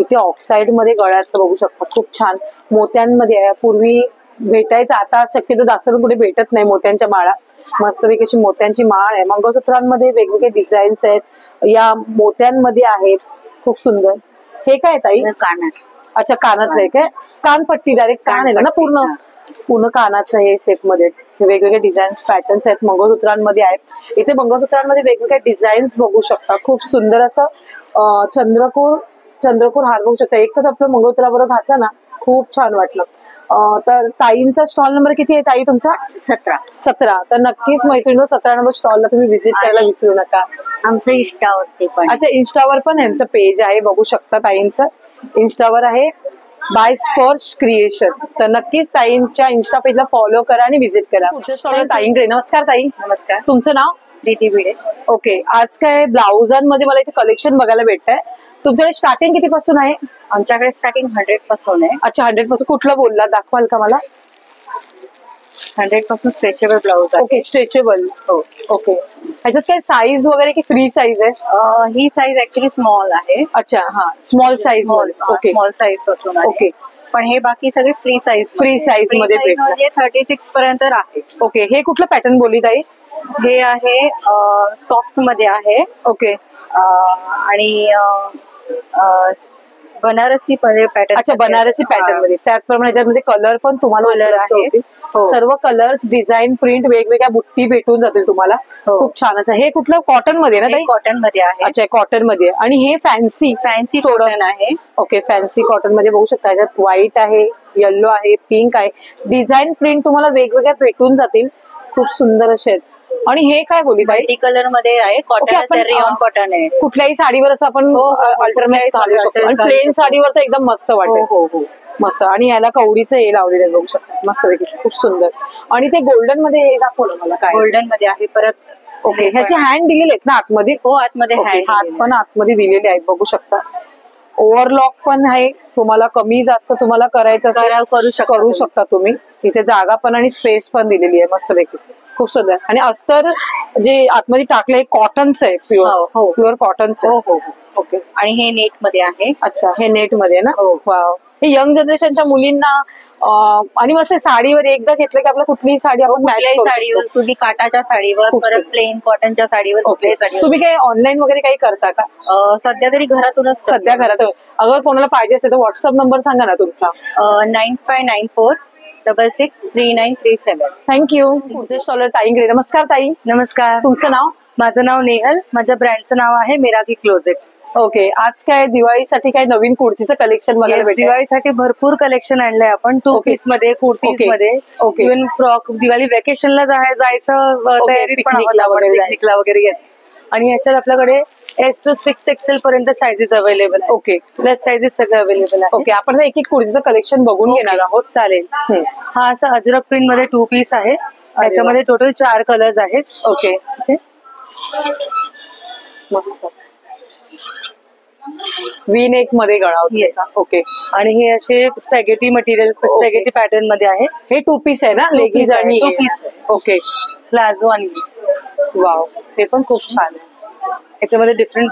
इथे ऑक्साइड मध्ये गळ्यात बघू शकता, खूप छान. मोत्यांमध्ये आहे, पूर्वी भेटायचं, आता शक्यतो जास्त कुठे भेटत नाही मोत्यांच्या माळा. मस्तपैकी अशी मोत्यांची माळ आहे. मंगळसूत्रांमध्ये वेगवेगळे डिझाईन्स आहेत, या मोत्यांमध्ये आहेत, खूप सुंदर. हे काय ताई? कानात. अच्छा, कानातलं आहे काय? कानपट्टी, डायरेक्ट कान आहे ना पूर्ण कानाचं हे सेट मध्ये. वेगवेगळे डिझाईन्स पॅटर्न्स आहेत, मंगळसूत्रांमध्ये आहेत. इथे मंगळसूत्रांमध्ये वेगवेगळे डिझाईन्स बघू शकता, खूप सुंदर असं चंद्रकोर हार बघू शकता. एकच आपलं मंगळसूत्राबरोबर घातला ना, खूप छान वाटलं. तर ताईंचा स्टॉल नंबर किती आहे ताई तुमचा? 17. तर नक्कीच मैत्रिणी 17 नंबर स्टॉलला तुम्ही व्हिजिट करायला विसरू नका. आमचं इंस्टावरती पण अच्छा, इन्स्टावर पण यांचं पेज आहे, बघू शकता ताईंचं इन्स्टावर आहे बाय स्पर्श क्रिएशन. तर नक्कीच ताईंच्या इन्स्टा पेजला फॉलो करा आणि व्हिजिट करा. पुढच्या स्टॉलला ताईंकडे. नमस्कार ताई. नमस्कार. तुमचं नाव? डीटी भिडे. ओके, आज काय ब्लाउजांमध्ये मला इथे कलेक्शन बघायला भेटतंय. तुमच्याकडे स्टार्टिंग किती पासून आहे? आमच्याकडे स्टार्टिंग 100 पासून आहे. अच्छा, 100 पासून. कुठलं बोलला, दाखवाल का मला? 100 पासून स्ट्रेचेबल ब्लाउज आहे. Okay, stretchable. हो. ओके, ह्याच्यात काय साईज वगैरे की फ्री साईज आहे? ही साईज ऍक्च्युली स्मॉल आहे. अच्छा, हा small size. Okay, small size पासून आहे. ओके. पण हे बाकी सगळे फ्री साईज. फ्री साईज मध्ये भेटतात. 36 पर्यंत आहे. ओके, हे कुठलं पॅटर्न बोलली ताई? हे आहे सॉफ्ट मध्ये आहे. ओके, आणि बनारसी पॅटर्न. अच्छा, बनारसी पॅटर्न मध्ये. त्याचप्रमाणे त्यामध्ये कलर पण तुम्हाला कलर उपलब्ध आहे. होतील. हो. सर्व कलर्स, डिझाईन, प्रिंट, वेगवेगळ्या बुट्टी भेटून जातील तुम्हाला. हो. खूप छान असं. हे कुठलं कॉटन मध्ये ना ताई? कॉटन मध्ये आहे. अच्छा, कॉटन मध्ये. आणि हे फॅन्सी कॉटन आहे. ओके, फॅन्सी कॉटन मध्ये बघू शकता. याच्यात व्हाईट आहे, येलो आहे, पिंक आहे. डिझाईन, प्रिंट तुम्हाला वेगवेगळ्या भेटून जातील. खूप सुंदर असे आहेत. आणि हे काय बोली ताई? मल्टी कलर मध्ये आहे. ओके, कॉटन आपण, रेयॉन कॉटन आहे. कुठल्याही साडीवर असं आपण हो, हो, अल्टरनेट घालू साडीवर शकतो. आणि घालू प्लेन शकतो. साडीवर तर एकदम मस्त वाटेल. हो हो. मस्त. आणि याला कवडीचं हे लावलेलं आहे, बघू शकता. मस्त पैकी, खूप सुंदर. आणि ते गोल्डन मध्ये हे दाखवलं मला काय. गोल्डन मध्ये आहे परत. ओके, ह्याचे हँड दिलेले आहेत ना आतमध्ये? हो, आतमध्ये ओके, हँड हात पण आतमध्ये दिलेले आहेत, बघू शकता. ओव्हरलॉक पण आहे. तुम्हाला कमी जास्त तुम्हाला करायचं असेल करू शकता तुम्ही. इथे जागा पण आणि स्पेस पण दिलेली आहे मस्त पैकी. खूप सुंदर. आणि अस्तर जे आतमध्ये टाकले कॉटनचं आहे, हो. प्युअर कॉटनचं. हो हो. ओके. आणि हे नेट मध्ये आहे. अच्छा, हे नेट मध्ये ना? हो. वाव. हे यंग जनरेशनच्या मुलींना आणि मस्त साडीवर एकदा घेतलं की आपलं कुठलीही साडी आपण मॅच कुठल्याही करू साडीवर, शकतो. तुम्ही काटाच्या साडीवर, खूप परत सुंदर. प्लेन कॉटनच्या साडीवर, ओके, कुठल्याही साडीवर. तुम्ही काही ऑनलाईन वगैरे काही करता का? सध्या तरी घरातूनच करते. सध्या घरात. अगर कोणाला पाहिजे असेल तर व्हॉट्सअप नंबर सांगा ना तुमचा. 9594663937. थँक्यू. पुढचे स्टॉलर ताईंकडे. नमस्कार ताई. नमस्कार. तुमचं नाव? माझं नाव नेहल. माझ्या ब्रँडचं नाव आहे मेराकी क्लोजेट. ओके, आज काय दिवाळीसाठी काय नवीन कुर्तीचं कलेक्शन बघायला भेटेल? दिवाळीसाठी भरपूर कलेक्शन आणलंय आपण. 2 ओके. पीस मध्ये, कुर्तीज ओके. मध्ये, ओके. Even frock. दिवाळी वेकेशनला जायचं ओके, तयारीत पण पिकनिकला आहोत आपण, वगैरे पिकनिकला वगैरे. येस. आणि याच्यात आपल्याकडे S to 6 XL पर्यंत साईजेस अवेलेबल आहे. ओके. प्लस साईजेस सगळे अवेलेबल आहे. ओके, आपण एक एक कुर्तीचं कलेक्शन बघून घेणार आहोत. चालेल. हा असा अजरक प्रिंट मध्ये 2 पीस आहे. याच्यामध्ये टोटल 4 कलर्स आहेत. ओके. ओके. मस्त. वी नेक मध्ये गळा होता. Yes. ओके. आणि हे असे स्पॅगेटी मटेरियल, स्पॅगेटी पॅटर्न मध्ये आहे. हे 2 पीस आहे ना? लेगीज आहे, आणि 2 piece आहे. ओके. प्लाझो आणि वाव, ते पण खूप छान आहे. याच्यामध्ये डिफरंट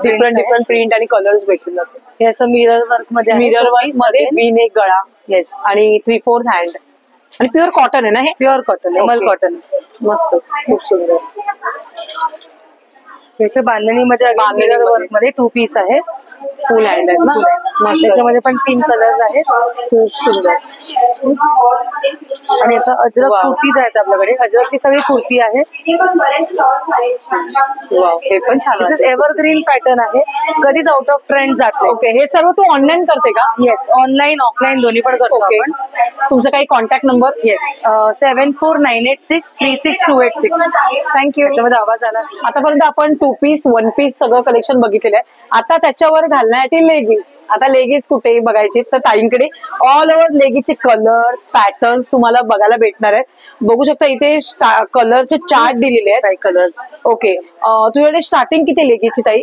प्रिंट आणि कलर्स भेटून जाते. हे असं मिरर वर्क मध्ये आहे. मिरर वर्क मध्ये वी नेक गळा. येस. आणि 3/4 हँड. आणि प्युअर कॉटन आहे ना हे? Pure cotton, Emil okay. Cotton. मस्त, खूप सुंदर. याचे बांधणीमध्ये बांधणीमध्ये. वर्क मध्ये 2 पीस आहे. फुल हँड आहेत ना? मस्त. त्याच्यामध्ये पण 3 कलर्स आहेत. खूप सुंदर. आणि आता अजरक वाव. कुर्तीज आहेत आपल्याकडे. अजरकची सगळी कुर्ती आहे. वाव, हे पण छान दिस आहे. इज एव्हरग्रीन पॅटर्न आहे. कधीच आउट ऑफ ट्रेंड जात नाही. ओके, हे सर्व तू ऑनलाईन करते का? येस, ऑनलाईन ऑफलाईन दोन्ही पण करतो ओके. आपण. तुमचा काही कॉन्टॅक्ट नंबर? येस, 7498636286. थँक्यू. त्याच्यामध्ये आवाज आला. आतापर्यंत आपण 2 पीस 1 पीस सगळं कलेक्शन बघितलेलं आहे. आता त्याच्यावर घालण्यासाठी लेगीज. आता लेगीज कुठेही बघायची तर ताईंकडे ऑल ओव्हर लेगीचे कलर्स, पॅटर्न्स तुम्हाला बघायला भेटणार आहेत. बघू शकता इथे कलरचे चार्ट दिलेले आहेत. 5 कलर्स. ओके, तुझ्याकडे स्टार्टिंग किती लेगीची ताई?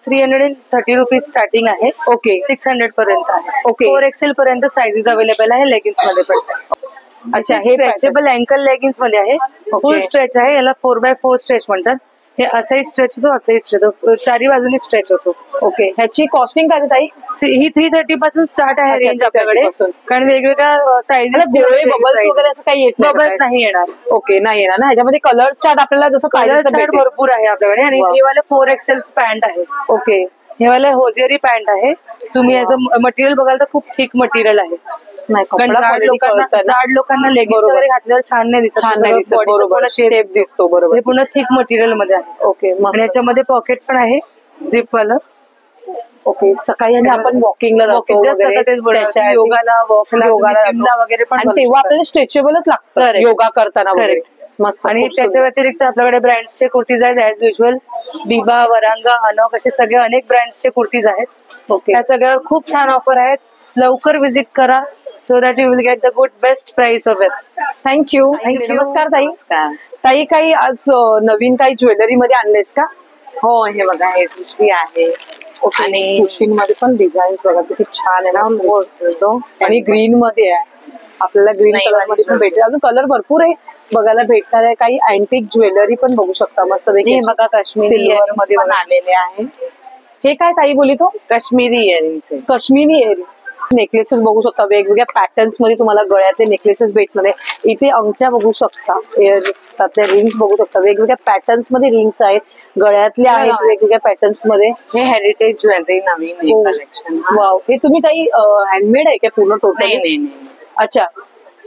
330 रुपीज स्टार्टिंग आहे. ओके. 600 पर्यंत आहे. ओके. 4 XL पर्यंत साईजेस अवेलेबल आहे लेगिन्स मध्ये पण. अच्छा, हे स्ट्रेचेबल अँकल लेगिन्स मध्ये आहे. फुल स्ट्रेच आहे. याला 4x4 स्ट्रेच म्हणतात. हे असंही स्ट्रेच होतो, असंही स्ट्रेच होतो, चारी बाजूने स्ट्रेच होतो. ओके, ह्याची कॉस्टिंग काय आहे ताई? ही 330 पासून स्टार्ट आहे अच्छा, रेंज आपल्याकडे. 330 पासून. कारण वेगवेगळ्या साईजेस, बबल्स वगैरे असं काही येत नाही का बबल्स काय? नाही येणार. ओके, नाही येणार ना? ह्याच्यामध्ये कलर चार्ट आपल्याला जसं कलर पाहिजे चार्ट भरपूर आहे आपल्याकडे. आणि वा. हे वाले 4 XL पॅन्ट आहे. ओके. हे वाले होजेरी पॅन्ट आहे. तुम्ही याचं मटेरियल बघाल तर खूप थिक मटेरियल आहे. नाही, कारण कपडा quality कळतं ना. जाड लोकांना लेगिन्स बरोबर. वगैरे घातल्यावर छान नाही दिसत. छान नाही दिसत. Body चा बरोबर, पूर्ण shape शेप दिसतो. बरोबर. हे पुन्हा थिक मटेरियल मध्ये आहे. ओके, आणि मस्त. याच्यामध्ये पॉकेट पण आहे झिप वालं. ओके, सकाळी आणि आपण वॉकिंगला जातो वगैरे, योगाला, वॉकला, जिमला वगैरे पण आणि तेव्हा आपल्याला स्ट्रेचेबलच लागतं Correct. योगा करताना वगैरे. Correct. मस्त. आणि खूप त्याच्या सुंदर. व्यतिरिक्त आपल्याकडे ब्रँड्सचे कुर्तीज आहेत ऍज युजल. बिबा, वरांगा, अनोक असे सगळे अनेक ब्रँड्सचे कुर्तीज आहेत. ओके, त्या सगळ्यावर खूप छान ऑफर आहेत. लवकर विजिट करा so that you will get the good best price of it. Thank you. नमस्कार ताई. ताई, काही आज नवीन काही ज्वेलरी मध्ये आणलेस का? हो, हे बघा, हे ठुशी आहे आणि मध्ये पण डिझाईन बघा किती छान आहे ना. आणि ग्रीन मध्ये आहे, आपल्याला ग्रीन नाही, कलर मध्ये पण नाही. भेटेल. अजून कलर भरपूर आहे बघायला भेटणार आहे. काही अँटिक ज्वेलरी पण बघू शकता मस्त हे बघा, काश्मीरी सिल्वर earrings मध्ये पण आलेले आहे. हे काय ताई बोली तो? काश्मीरी इयरिंग्स आहे. काश्मीरी एअर नेकलेसेस बघू शकता, वेगवेगळ्या पॅटर्न्स मध्ये तुम्हाला गळ्यातले नेकलेसेस भेटणार आहे. इथे अंगठ्या बघू शकता, त्यातल्या रिंग्स बघू शकता, वेगवेगळ्या पॅटर्न्स मध्ये रिंग्स आहेत, गळ्यातले आहेत वेगवेगळ्या पॅटर्न्स मध्ये. हे हेरिटेज ज्वेलरी नवीन हो. कलेक्शन. वाव, हे तुम्ही काही हँडमेड आहे का पूर्ण टोटल? नाही, अच्छा,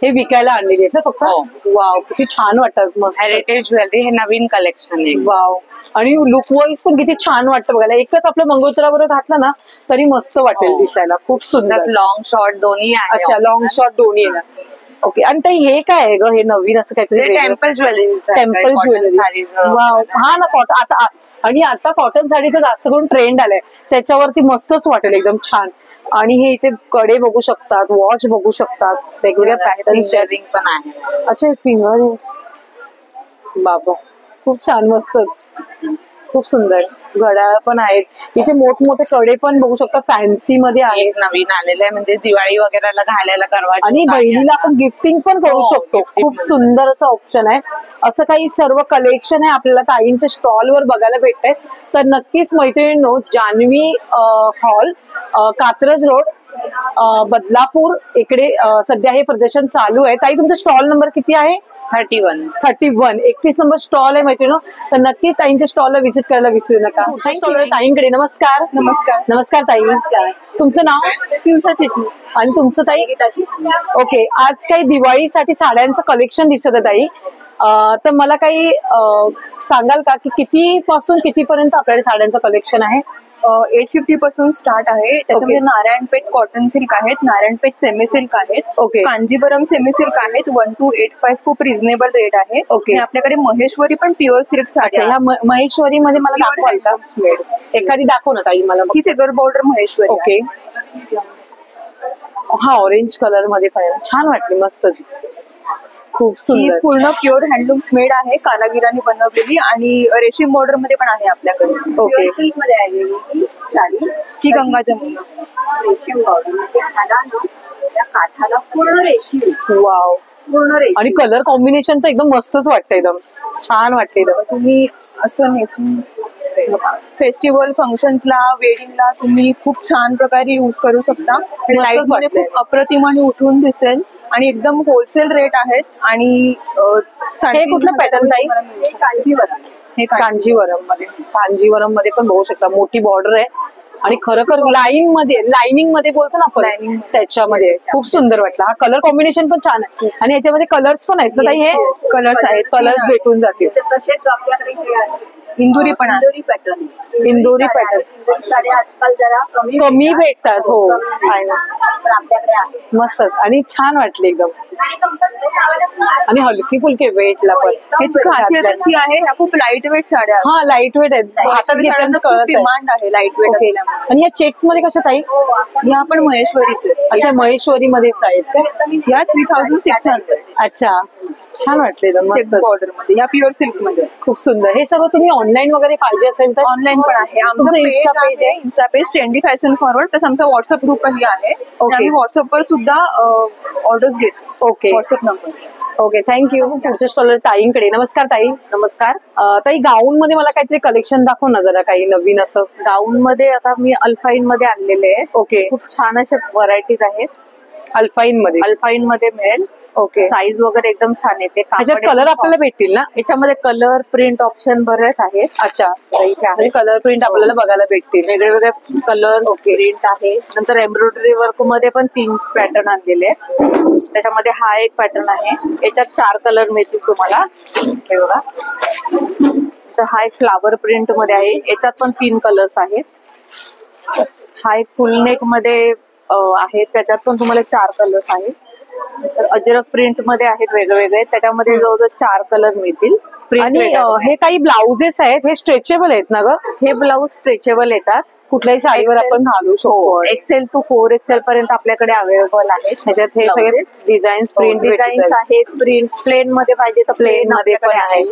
हे विकायला आणलेली आहेत ना फक्त? हो. वाव, किती छान वाटत. मस्त. हेरिटेज ज्वेलरी हे नवीन कलेक्शन आहे. वाव, आणि लुक वाईज पण किती छान वाटतं बघायला. एकच आपलं मंगळसूत्राबरोबर घातलं ना तरी मस्त वाटेल हो. दिसायला. खूप सुंदर. लॉंग शॉर्ट दोन्ही आहे. अच्छा, लॉंग शॉर्ट दोन्ही आहे ना. ओके, आणि ताई हे काय आहे ग? हे नवीन असं काहीतरी temple jewellery. Temple jewellery. Wow, हा ना, कॉटन. आता आणि आता कॉटन साडीचा जास्त करून ट्रेंड आलाय, त्याच्यावरती मस्तच वाटेल, एकदम छान. आणि हे इथे कडे बघू शकतात, वॉच बघू शकतात, वेगवेगळ्या पॅटर्न्स. रिंग पण आहे. अच्छा, फिंगर. बाबा, खूप छान, मस्तच, खूप सुंदर. घड्याळ पण आहेत इथे, मोठमोठे कडे पण बघू शकता, फॅन्सी मध्ये आहेत. एक नवीन आलेलं आहे, म्हणजे दिवाळी वगैरेला घालायला करवा. आणि बहिणीला आपण गिफ्टिंग पण करू हो, शकतो. gifting खूप पण. सुंदर असं ऑप्शन आहे. असं काही सर्व कलेक्शन आहे आपल्याला ताईंच्या स्टॉल वर बघायला भेटतंय. तर नक्कीच मैत्रिणींनो, जान्हवी हॉल, कात्रज रोड, बदलापूर इकडे सध्या हे प्रदर्शन चालू आहे. ताई, तुमचा स्टॉल नंबर किती आहे? 31. 31 नंबर स्टॉल आहे मैत्रिणी. तर नक्की ताईंच्या स्टॉलला व्हिजिट करायला विसरू नका. ताईंकडे नमस्कार. नमस्कार ताई. तुमचं नाव? पियुषा चिटणीस. आणि तुमचं ताई? ओके, आज काही दिवाळीसाठी साड्यांचं कलेक्शन दिसत आहे ताई. तर मला काही सांगाल का की किती पासून कितीपर्यंत आपल्याकडे साड्यांचं कलेक्शन आहे? 850 पासून स्टार्ट आहे. त्याच्यामध्ये नारायणपेठ कॉटन सिल्क आहेत, नारायणपेठ सेमी सिल्क आहेत, ओके. कांजीवरम सेमी सिल्क आहेत. 1285 खूप रिझनेबल रेट आहे. ओके. आणि आपल्याकडे महेश्वरी पण प्युअर सिल्क अच्छा, साडी ह्या महेश्वरी मध्ये मला दाखवाल का? एखादी दाखव ना ताई मला. ही सिल्वर बॉर्डर महेश्वरी आहे. ओके, हा ऑरेंज कलर मध्ये पण छान वाटली, मस्तच, खूप ही सुंदर. पूर्ण प्युअर हँडलूम मेड आहे, कारागिरांनी बनवलेली, आणि रेशीम बॉर्डर मध्ये पण आहे आपल्याकडे. ओके. सिल्क मध्ये आहे ही साडी. ही गंगा जमुना रेशीम बॉर्डर मध्ये काठाला पूर्ण रेशीम, वाव, पूर्ण रेशीम. आणि कलर कॉम्बिनेशन तर एकदम मस्तच वाटतं, एकदम छान वाटते एकदम. तुम्ही असं नेसून फेस्टिवल फंक्शन्सला, वेडिंगला तुम्ही खूप छान प्रकारे युज करू शकता. लाईट मध्ये वाटतंय. खूप अप्रतिम आणि उठून दिसेल, आणि एकदम होलसेल रेट आहेत. आणि हे कुठलं पॅटर्न ताई? कांजीवरम. हे कांजीवरम मध्ये पण बघू शकता, मोठी बॉर्डर आहे आणि खरोखर लाइनिंग मध्ये बोलतो ना आपण, त्याच्यामध्ये खूप सुंदर वाटलं. हा कलर कॉम्बिनेशन पण छान आहे, आणि याच्यामध्ये कलर्स पण आहेत ना ताई? हे कलर्स आहेत, कलर्स भेटून जातील. तसेच आपल्याकडे हे आहे इंदुरी पण आहे. इंदुरी पॅटर्न. इंदोरी पॅटर्न इंदुरी साड्या आजकाल जरा कमी भेटतात. हो, आहे ना, पण आपल्याकडे आहे. मस्तच, आणि छान वाटली एकदम, आणि हलकी फुलकी वेटला पण. ह्याची खासियतच ही आहे, ह्या खूप लाईट वेट साड्या आहेत. हा, लाईट वेट आहेत, हातात घेताना कळत आहे. डिमांड आहे लाईट वेट ओके. आणि या चेक्स मध्ये कशा ताई? ह्या पण महेश्वरीचे. अच्छा, महेश्वरी मध्येच आहेत का? ह्या 3600. अच्छा, छान वाटले, मस्त बॉर्डर मध्ये, ह्या प्युअर सिल्क मध्ये. खूप सुंदर. हे सर्व तुम्ही ऑनलाईन वगैरे पाहिजे असेल तर ऑनलाईन पण आहे. आमचं तुमचं पेज Insta page आहे, Insta page trendy fashion forward, तसं आमचा व्हॉट्सअप ग्रुपही आहे. ओके. आम्ही व्हॉट्सअपवर सुद्धा ऑर्डर्स घेतो. Okay. WhatsApp number. Okay, thank you. पुढच्या स्टॉलर ताईंकडे. नमस्कार ताई. नमस्कार. ताई, गाऊन मध्ये मला काहीतरी कलेक्शन दाखव ना जरा, काही नवीन असं. गाऊन मध्ये आता मी अल्फाईन मध्ये आणलेले आहे. ओके. खूप छान अशा व्हरायटीज आहेत. अल्फाईन मध्ये. अल्फाईन मध्ये मिळेल. ओके. साईज वगैरे एकदम छान येते. ह्याच्यात कलर आपल्याला भेटतील ना? याच्यामध्ये कलर प्रिंट ऑप्शन बरेच आहेत. अच्छा, तर इथे आहे. म्हणजे कलर प्रिंट आपल्याला बघायला भेटतील. वेगळे वेगळे कलर प्रिंट आहे. नंतर एम्ब्रॉयडरी वर्क मध्ये पण 3 पॅटर्न आणलेले आहेत. त्याच्यामध्ये हा एक पॅटर्न आहे. याच्यात 4 कलर मिळतील तुम्हाला. हे बघा, तर हा एक फ्लावर प्रिंट मध्ये आहे. याच्यात पण 3 कलर्स आहेत. हा एक फुल नेक मध्ये आहे, त्याच्यात पण तुम्हाला 4 कलर्स आहेत. तर अजरक प्रिंट मध्ये आहेत वेगवेगळे, त्याच्यामध्ये जवळजवळ 4 कलर मिळतील. आणि हे काही ब्लाउजेस आहेत, हे स्ट्रेचेबल आहेत ना ग? हे ब्लाऊज स्ट्रेचेबल येतात, कुठल्याही साडीवर आपण घालू शकतो. XL to 4XL पर्यंत आपल्याकडे अवेलेबल आहेत. ह्याच्यात हे सगळे डिझाईन्स प्रिंट डिझाईन्स आहेत. प्रिंट प्लेन मध्ये पाहिजे तर प्लेन मध्ये पण आहे,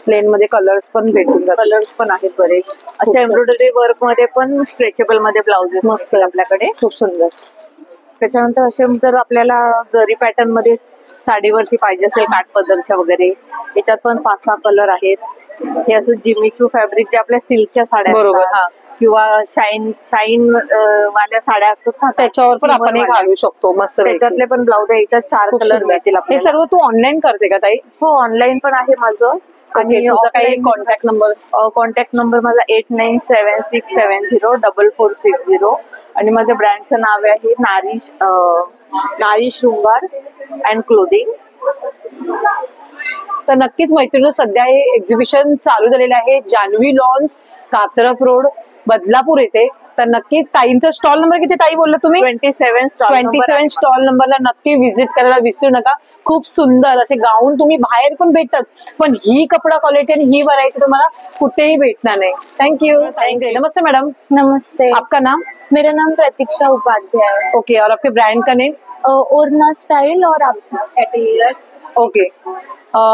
प्लेन मध्ये कलर्स पण भेटून जातात. कलर्स पण आहेत बरेच. अशा एम्ब्रॉयडरी वर्क मध्ये पण स्ट्रेचेबल मध्ये ब्लाउजेस मस्त आपल्याकडे. खूप सुंदर. त्याच्यानंतर असे जर आपल्याला जरी पॅटर्न मध्ये साडीवरती पाहिजे असेल काठपदरच्या वगैरे, याच्यात पण 5-6 कलर आहेत. हे असं जिमीचू फॅब्रिक जे आपल्या सिल्कच्या साड्या बरोबर, असतात, हा. किंवा शाईन वाल्या साड्या असतात ना, त्याच्यावर पण आपण हे घालू शकतो. मस्त त्याच्यातले पण ब्लाउज आहे. याच्यात 4 कलर मिळतील हे आपल्याला. सर्व तू ऑनलाईन करते का ताई? हो, ऑनलाईन पण आहे माझं. आणि तुझा काही कॉन्टॅक्ट नंबर? कॉन्टॅक्ट नंबर माझा 8976704460 आणि माझ्या ब्रँडचं नाव आहे नारी शृंगार अँड क्लोथिंग. तर नक्कीच मैत्रिणी, सध्या हे एक्झिबिशन चालू झालेलं आहे जान्हवी लॉन्स, कात्रप रोड, बदलापूर येथे. तर नक्कीच ताईंचा स्टॉल नंबर किती ताई बोलला तुम्ही? 27 स्टॉल नंबरला नक्की व्हिजिट करायला विसरू नका. खूप सुंदर असे गाऊन तुम्ही बाहेर पण भेटतात, पण ही कपडा क्वालिटी आणि ही व्हरायटी तुम्हाला कुठेही भेटणार नाही. थँक्यू. नमस्ते मैडम. नमस्ते, आपका नाम? मेरा नाम प्रतीक्षा उपाध्याय है। ओके, और आपके ब्रांड का नेम? ओरना स्टाइल और आप एटेलियर। ओके,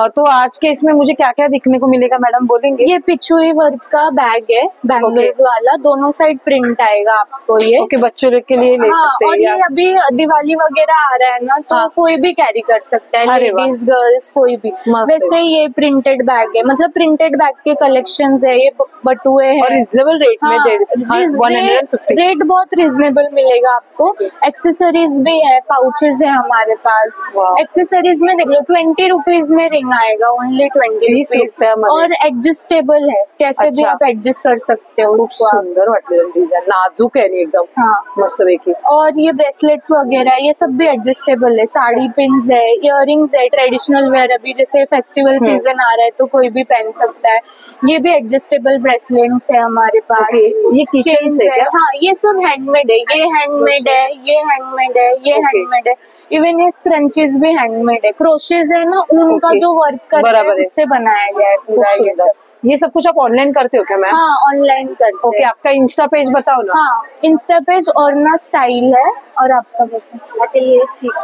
तो आज के इसमें मुझे क्या क्या दिखने को मिलेगा मैडम, बोलेंगे? ये पिछुई वर्क का बैग है, बैंगल्स वाला, दोनों साइड प्रिंट आएगा आपको ये। ओके, बच्चों लोग के लिए ले हाँ, सकते और हैं ये अभी दिवाली वगैरह आ रहा है ना, तो हाँ। कोई भी कैरी कर सकता है, अरे वाह। लेडीज गर्ल्स कोई भी। मस्त वैसे ये प्रिंटेड बैग है, मतलब प्रिंटेड बैग के कलेक्शंस है, ये बटुए और है। रिजनेबल रेट में 150। रेट बहुत रिजनेबल मिलेगा आपको। एक्सेसरीज भी है, पाउचेज है हमारे पास। वाह। एक्सेसरीज में देख लो 20 रुपीज में रिंग आएगा, ओनली 20 रुपये रुपीज, और एडजस्टेबल है, कैसे भी अच्छा। आप एडजस्ट कर सकते हो खूप उसको आप। सुंदर वाटलं डिझाईन, नाजूक आहे आणि एकदम हाँ, मस्त पैकी. और ये ब्रेसलेट्स वगैरह ये सब भी एडजस्टेबल है। साड़ी पिन्स है, इयररिंग्स है, ट्रेडिशनल वेयर, अभी जैसे फेस्टिवल सीजन आ रहा है तो कोई भी पहन सकता है। ये भी एडजस्टेबल ब्रेसलेट्स है हमारे पास। ये किचन Chains से है, क्या? हाँ, ये सब हैंडमेड है, ये हैंडमेड है, ये हैंडमेड है, ये हैंडमेड है। इवन ये स्क्रंचीज भी हैंडमेड है। क्रोशेज है ना, ऊन का जो वर्क करता बराबर है है। उससे बनाया गया है पूरा ये सब। ये सब कुछ आप ऑनलाइन करते हो क्या मैम? हाँ, ऑनलाइन करते ओके, हैं। आपका इंस्टा पेज बताओ ना. हाँ, इंस्टा पेज ओरना स्टाइल है, और आपका बताइए। ठीक है,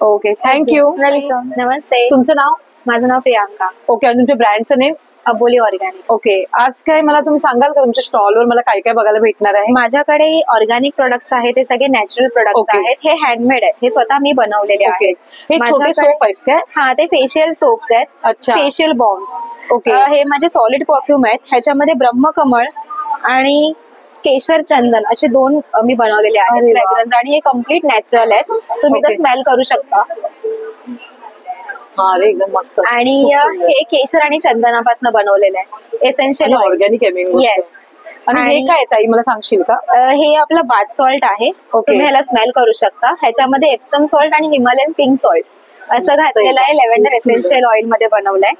ओके, थँक्यू. वेलकम। नमस्ते, तुमचं नाव? माझं नाव प्रियांका, ओके, आणि तुमच्या ब्रँडचं नेम? अबोली ऑर्गॅनिक। ओके, आज काय मला तुम्ही सांगाल का तुमच्या स्टॉलवर मला काय काय बघायला भेटणार आहे? माझ्याकडे ऑर्गॅनिक प्रोडक्ट्स आहेत, ते सगळे नॅचरल प्रोडक्ट्स Okay. आहेत, हे हँडमेड आहेत, हे स्वतः मी बनवलेले ओके, आहेत। हे छोटे माझ्याकडे- सोप आहेत काय? हा, ते फेशियल सोप्स आहेत, अच्छा. Facial bombs. ओके. हे माझे सॉलिड परफ्यूम आहेत, ह्याच्यामध्ये ब्रह्मकमळ आणि केशर चंदन असे 2 मी बनवलेले आहेत अरे वा. फ्रेग्रन्स, आणि हे कम्प्लीट नॅचरल आहेत, तुम्ही Okay. तर स्मेल करू शकता। हा रे, एकदम मस्त. आणि खूप सुंदर. हे केशर आणि चंदनापासून बनवलेलं आहे, एसेन्शियल ऑइल। ऑर्गॅनिक आहे मेन गोष्ट. येस, आणि हे काय ताई मला सांगशील का? हे आपलं बाथ सॉल्ट आहे, Okay. तुम्ही ह्याला स्मेल करू शकता। ह्याच्यामध्ये एप्सम सॉल्ट आणि हिमालयन पिंक सॉल्ट असं मस्त घातलेलं आहे, आहे. लेव्हेंडर खूप सुंदर. एसेन्शियल ऑइल मध्ये बनवलंय।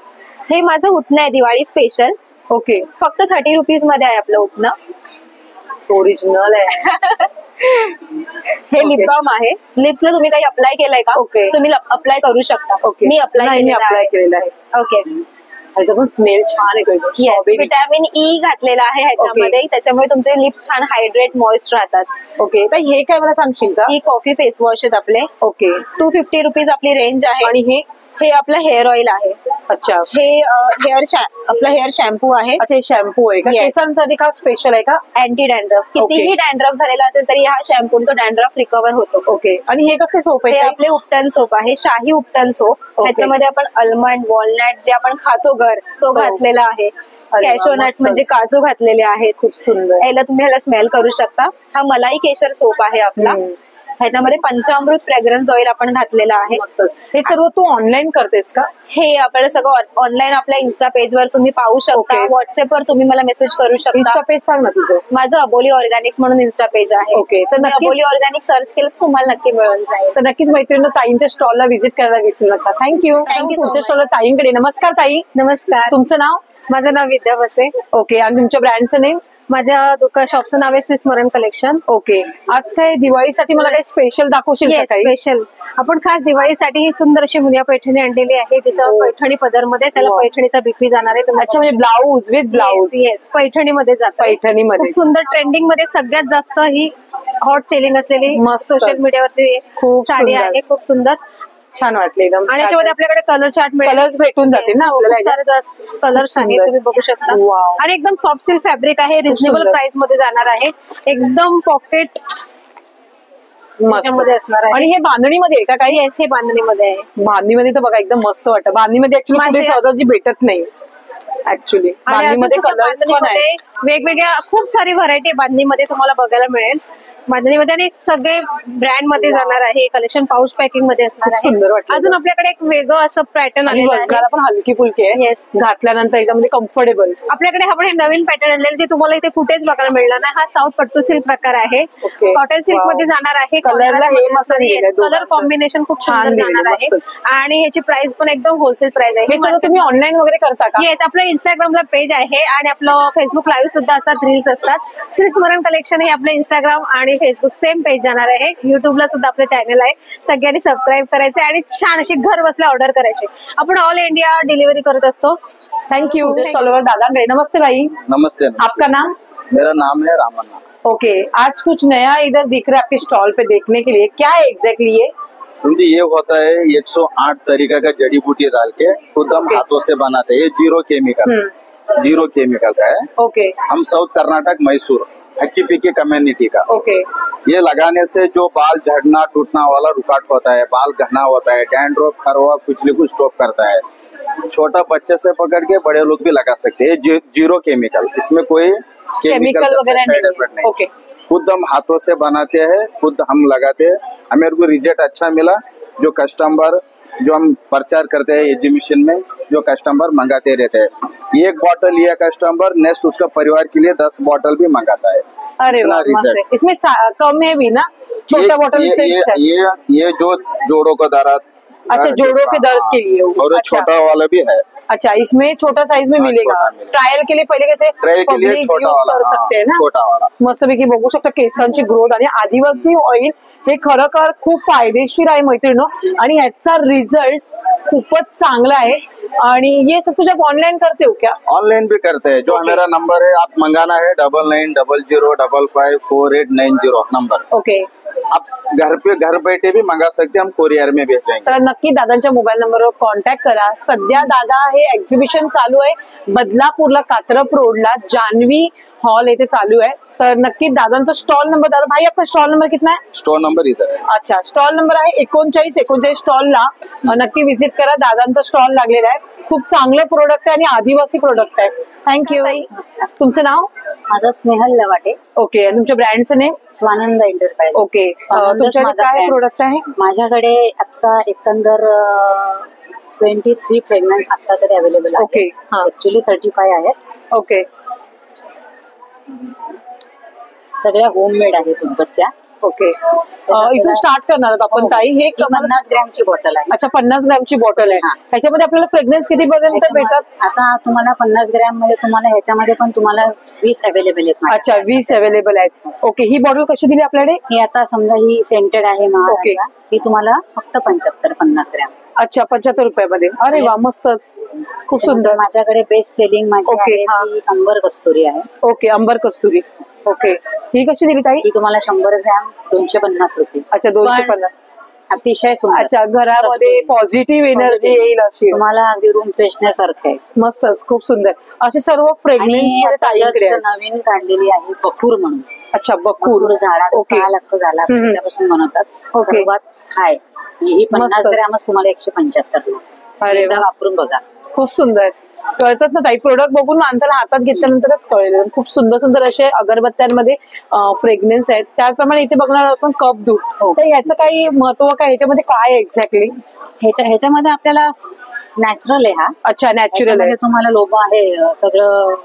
हे माझं उठणं आहे दिवाळी स्पेशल, ओके, फक्त 30 रुपीज मध्ये आहे आपलं उठणं। ओरिजिनल आहे. हे Okay. लिप बाम आहे, लिप्सला तुम्ही काही अप्लाय केलंय का? Okay. तुम्ही अप्लाय करू शकता। ओके, मी अप्लाय नाही, मी अप्लाय केलेला आहे. ओके, ह्याचा पण स्मेल छान येतो एकदम. Yes, Strawberry. विटॅमिन ई घातलेला आहे ह्याच्यामध्ये, त्याच्यामुळे तुमचे लिप्स छान हायड्रेट मॉइस्ट राहतात। ओके, ताई हे काय मला सांगशील का? ही कॉफी फेस वॉश आहेत आपले, ओके, 250 रुपीज आपली रेंज आहे। आणि हे? हे आपलं हेअर ऑइल आहे, अच्छा, हे आपलं हेअर शॅम्पू आहे, अच्छा, हे शॅम्पू आहे का? Yes. केसांसाठी का स्पेशल आहे का? Anti dandruff. कितीही डॅन्ड्रफ झालेला असेल तरी हा शॅम्पू तो डॅन्ड्रफ रिकवर होतो। ओके, आणि हे कसं सोप हे आहे ताई? आपले उपटन सोप आहे, शाही उपटन सोप। ह्याच्यामध्ये आपण आल्मंड, वॉलनट जे आपण खातो घर तो घातलेला आहे, अरे वा, कॅशो नट्स मस्तच. म्हणजे काजू घातलेले आहेत। खूप सुंदर. ह्याला तुम्ही ह्याला स्मेल करू शकता। हा मलाई केशर सोप आहे आपला, ह्याच्यामध्ये पंचामृत फ्रेग्रन्स ऑइल आपण घातलेला आहे। मस्त. हे सर्व तू ऑनलाईन करतेस का? हे आपल्याला सगळं ऑनलाईन आपल्या इन्स्टा पेजवर तुम्ही पाहू शकता, Okay. व्हॉट्सअपवर तुम्ही मला मेसेज करू इंस्टा शकता। पेज सांग ना तुझं. माझं अबोली ऑर्गॅनिक्स म्हणून इन्स्टा पेज आहे। Okay, तर तुम्ही नक्कीच- अबोली ऑर्गॅनिक सर्च केलं तर तुम्हाला नक्की मिळून जाईल। तर नक्कीच मैत्रिणी ताईंच्या स्टॉलला व्हिजिट करायला विसरू नका. थँक्यू. Thank you so तुमच्या much. स्टॉलला ताईंकडे. नमस्कार ताई, नमस्कार, तुमचं नाव? माझं नाव विद्या बसे। ओके, आणि तुमच्या ब्रँडचं नेम? माझ्या शॉपचं नाव आहे श्री स्मरण कलेक्शन. ओके, आज काय दिवाळीसाठी मला काही स्पेशल दाखवशील का काही? स्पेशल आपण खास दिवाळीसाठी ही सुंदर अशी मुनिया पैठणी आणलेली आहे. तिचं पैठणी पदरमध्ये त्याला पैठणीचा बिक्री जाणार आहे. अच्छा, म्हणजे ब्लाऊज विथ ब्लाऊज. येस, पैठणीमध्ये जात. पैठणीमध्ये खूप सुंदर ट्रेंडिंग मध्ये सगळ्यात जास्त ही हॉट सेलिंग असलेली सोशल मीडियावरची खूप साडी सुंदर. आहे. खूप सुंदर छान वाटले एकदम. आणि याच्यामध्ये आपल्याकडे कलर चार्ट कलर्स भेटून जातील ना आपल्याला? कलर्स आहे, तुम्ही बघू शकता. Wow. आणि एकदम सॉफ्ट सिल्क फॅब्रिक आहे. रिजनेबल सुंदर. प्राइस मध्ये जाणार आहे. एकदम पॉकेट मध्ये असणार आहे. आणि हे बांधणीमध्ये आहे का काही? येस, हे बांधणीमध्ये आहे. बांधणीमध्ये तर बघा एकदम मस्त वाटतं. बांधणीमध्ये ऍक्च्युली कुठे सहजाची भेटत नाही ऍक्च्युली. आणि बांधणीमध्ये अजून सुद्धा कलर्स पण आहे. बांधणीमध्ये वेगवेगळ्या खूप सारी व्हरायटी बांधणीमध्ये तुम्हाला बघायला मिळेल. बांधणीमध्ये आणि सगळे ब्रँड मध्ये जाणार आहे. कलेक्शन पाऊच पॅकिंग मध्ये असणार खूप सुंदर आहे. वाटलं. अजून आपल्याकडे एक वेगळं असं पॅटर्न आणि आलेलं आहे. बघायला पण हलकी फुलकी आहे. Yes. घातल्यानंतर एकदम म्हणजे कम्फर्टेबल. आपल्याकडे आपण हे नवीन पॅटर्न आणलेलं जे तुम्हाला इथे कुठेच बघायला मिळणार नाही. हा साऊथ पट्टू सिल्क प्रकार आहे. Okay. Cotton silk Wow. मध्ये जाणार आहे. कलरला हे मस्त दिलेलं आहे कलर दोघांचं. कॉम्बिनेशन खूप छान सुंदर दिलेलं जाणार आहे. मस्तच. आणि ह्याची प्राइस पण एकदम होलसेल प्राइस आहे. हे सगळं तुम्ही ऑनलाईन वगैरे करता का? येस, आपलं इंस्टाग्रामला पेज आहे आणि आपलं फेसबुक लाईव्ह सुद्धा असतात, रील्स असतात. श्री स्मरण कलेक्शन हे आपलं इंस्टाग्राम आणि फेसबुक सेम पेज जाणार आहे. युट्यूबला सुद्धा आपलं चॅनल आहे. सगळ्यांनी सबस्क्राईब करायचे आणि छान अशी घर बसल्या ऑर्डर करायची. आपण ऑल इंडिया डिलिव्हरी करत असतो. थैंक यू सॉल्वर दादा। नमस्ते भाई। नमस्ते। आपका नाम? मेरा नाम है रामन्ना। ओके, आज कुछ नया इधर दिख रहा है आपके स्टॉल पे देखने के लिए, क्या है एग्जैक्टली ये? ये होता है 108 तरीका का जड़ी बूटी डाल के खुद हम हाथों से बनाते हैं। ये जीरो केमिकल का है। ओके, हम साउथ कर्नाटक मैसूर हक्की पिक्की कम्युनिटी का। ओके, ये लगाने से जो बाल झड़ना टूटना वाला रुकावट होता है, बाल घना होता है, डैंड्रफ खरवा खुजली को स्टॉप करता है। छोटा बच्चे से पकड़ के बड़े लोग भी लगा सकते हैं। जीरो केमिकल, इसमें कोई केमिकल वगैरह साइड इफेक्ट नहीं। ओके, खुद हम हाथों से बनाते हैं, खुद हम लगाते हैं। हमें को रिजल्ट अच्छा मिला। जो कस्टमर जो हम प्रचार करते हैं एग्जीबिशन में, जो कस्टमर मंगाते रहते हैं, एक बॉटल लिया कस्टमर नेक्स्ट उसका परिवार के लिए 10 बॉटल भी मंगाता है। अरे वाह, मस्त है। इसमें कम है भी ना, छोटा बॉटल से ये जो जोड़ों का दर्द, अच्छा, जोड़ों के दर्द के लिए और अच्छा, छोटा वाला भी है। अच्छा, इसमें छोटा साइज में मिलेगा। छोटा मिलेगा। ट्रायल के लिए पहिले कैसे ट्रायल के लिए public छोटा use वाला, कर सकते हैं ना, छोटा वाला। मस्तपैकी बघू शकता केसांची ग्रोथ आणि आदिवासी ऑइल हे खरोखर खूप फायदेशीर आहे मैत्रिणींनो, आणि याचा रिझल्ट खूपच चांगला आहे। आणि ये सब कुछ आप ऑनलाइन करते हो क्या? ऑनलाइन भी करते हैं। जो मेरा नंबर है आप मंगाना है 9900554890 नंबर। ओके, आप घर बैठे भी मंगा सकते हैं, हम कोरियर में भेजेंगे। तर नक्की दादांच्या मोबाईल नंबरवर कॉन्टॅक्ट करा। सध्या दादा हे एक्झिबिशन चालू आहे बदलापूरला, कात्रप रोडला जान्हवी हॉल येथे चालू आहे। तर नक्की दादांचा स्टॉल नंबर, दादा भाई आपका स्टॉल नंबर कितना है? स्टोर नंबर इधर है। अच्छा, स्टॉल नंबर आहे 39 स्टॉलला नक्की विजिट करा। दादांचा स्टॉल लागलेला आहे। खूप चांगलं प्रोडक्ट आहे आणि आदिवासी प्रोडक्ट आहे। थँक्यू। तुमचं नाव? माझं स्नेहल लवाटे। ओके, आणि तुमच्या ब्रँडचं नेम? स्वानंद एंटरप्राइज। ओके, तुमच्याकडे काय प्रोडक्ट आहे? माझ्याकडे आता एकंदर 23 फ्रेग्रन्स आता तरी अवेलेबल आहे। ओके, ऍक्च्युली 35 आहेत। ओके, सगळ्या होममेड आहेत उदबत्त्या। ओके, इथून स्टार्ट करणार आहोत आपण ताई। हे 50 ग्रॅमची बॉटल आहे। अच्छा, 50 ग्रॅमची बॉटल आहे। ह्याच्यामध्ये आपल्याला फ्रेग्रन्स किती पर्यंत भेटतात? आता तुम्हाला 50 ग्रॅम मध्ये तुम्हाला ह्याच्यामध्ये पण तुम्हाला 20 अवेलेबल आहेत माझ्याकडे। अच्छा, 20 अवेलेबल आहेत। ओके, ही बॉटल कशी दिली आपल्याकडे? ही आता समजा ही सेंटेड आहे महाराजा, ही तुम्हाला फक्त 50 ग्रॅम। अच्छा, 75 रुपयामध्ये। अरे वा, मस्तच, खूप सुंदर। माझ्याकडे बेस्ट सेलिंग माझी आहे ती अंबर कस्तुरी आहे। ओके, अंबर कस्तुरी। ओके, ही कशी दिली ताई? ही तुम्हाला 100 ग्रॅम 250 रुपये। अच्छा, 250। अतिशय सुंदर। अच्छा, घरामध्ये पॉझिटिव्ह एनर्जी येईल अशी, तुम्हाला अगदी रूम फ्रेशनेस सारखं आहे। मस्तच, खूप सुंदर असे सर्व फ्रेग्रन्स नवीन काढलेली आहे बखूर म्हणून। अच्छा, बखूर झाडाचं साल असतं, झाला त्याच्यापासून बनवतात। सर्वात हाय ही 50 ग्रॅमच तुम्हाला 175 ला। एकदा वापरून बघा, खूप सुंदर कळतात ना ताई। प्रोडक्ट बघून माणसाला हातात घेतल्यानंतरच कळेल। खूप सुंदर सुंदर असे अगरबत्त्यांमध्ये फ्रेग्रन्स आहेत। त्याचप्रमाणे इथे बघणार आहोत आपण कप दूध। तर याचं काही महत्व काय, ह्याच्यामध्ये काय आहे एक्झॅक्टली? ह्याच्यामध्ये आपल्याला नॅचरल आहे हा। अच्छा, नॅचरल आहे। तुम्हाला लोबा आहे सगळं,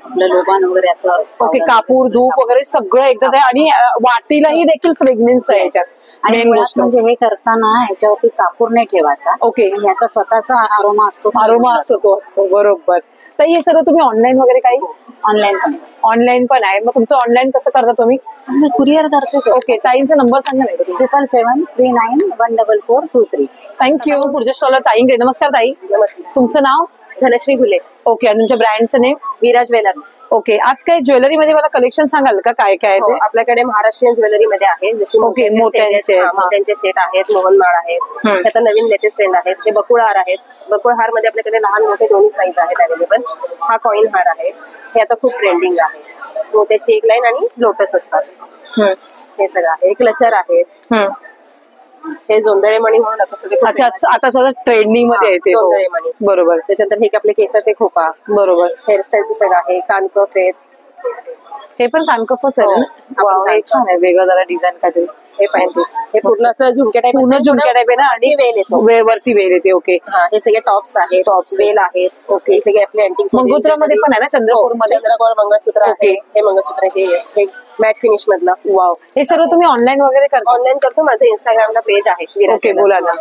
आपलं लोबान वगैरे असं। ओके, कापूर धूप वगैरे सगळं एकदम आहे, आणि वाटीलाही देखील फ्रेग्रन्स आहे याच्यात। आणि म्हणजे हे करताना ह्याच्यावरती कापूर नाही ठेवायचा। ओके, याचा स्वतःचा आरोमा असतो। आरोमा असतो, तो असतो, बरोबर। ताई हे सर्व तुम्ही ऑनलाईन वगैरे काही ऑनलाईन पण ऑनलाईन पण आहे, मग तुमचं ऑनलाईन कसं करता तुम्ही? कुरिअर करते. ओके, ताईंचा नंबर सांगा नाही तुम्ही. 777391443. थँक्यू. पुढच्या स्टॉलर ताईंकडे. नमस्कार ताई. नमस्कार. तुमचं नाव? धनश्री घुले, ओके, आणि तुमच्या ब्रँडचं नेम? विराज ज्वेलर्स. ओके, आज काही ज्वेलरी मध्ये मला कलेक्शन सांगाल का, काय काय आहे हो, ते? आपल्याकडे महाराष्ट्रीयन ज्वेलरी मध्ये आहे, जशी ओके, मोत्यांचे. मोत्यांचे सेट आहेत, मोहनमाळ आहेत, आता नवीन लेटेस्ट ट्रेंड आहेत. हे बकुळ हार आहेत. बकुळ हार मध्ये आपल्याकडे लहान मोठे दोन्ही साईज आहेत अवेलेबल. हा कॉइन हार आहे, हे आता खूप ट्रेंडिंग आहे. मोत्याची एक लाईन आणि लोटस असतात. हे सगळं आहे. क्लचर आहेत. हे जोंधळे मणी म्हणून आता सगळे खूप अच्छा, famous आहेत. आता सगळं ट्रेंडिंग मध्ये येते. जोंधळे मणी. बरोबर त्याच्यानंतर हे आपले केसाचे खोपा, बरोबर. हेअरस्टाईलचे सगळं आहे. कानकफ आहेत. हे पण कानकफच आहे हो, ना? वाव, हे छान आहे, वेगळं जरा डिझाईन काहीतरी. हे पाहिजे. हे पूर्ण असं झुमके टाईप, पूर्ण झुमक्या टाईप आहे ना, आणि वेल येतो. वरती वेल येते. ओके, हा, हे सगळे टॉप्स आहेत, Tops. वेल आहेत. ओके. हे सगळे आपले अँटिक मंगळसूत्रामध्ये पण आहे ना, चंद्रपूर मध्ये? चंद्रकोर मंगळसूत्र ओके. आहे. हे मंगळसूत्र हे मॅट फिनिश मधलं. वाव, हे सर्व तुम्ही ऑनलाईन वगैरे करता? ऑनलाईन करतो. माझं इंस्टाग्रामला पेज आहे. ओके, बोला ना.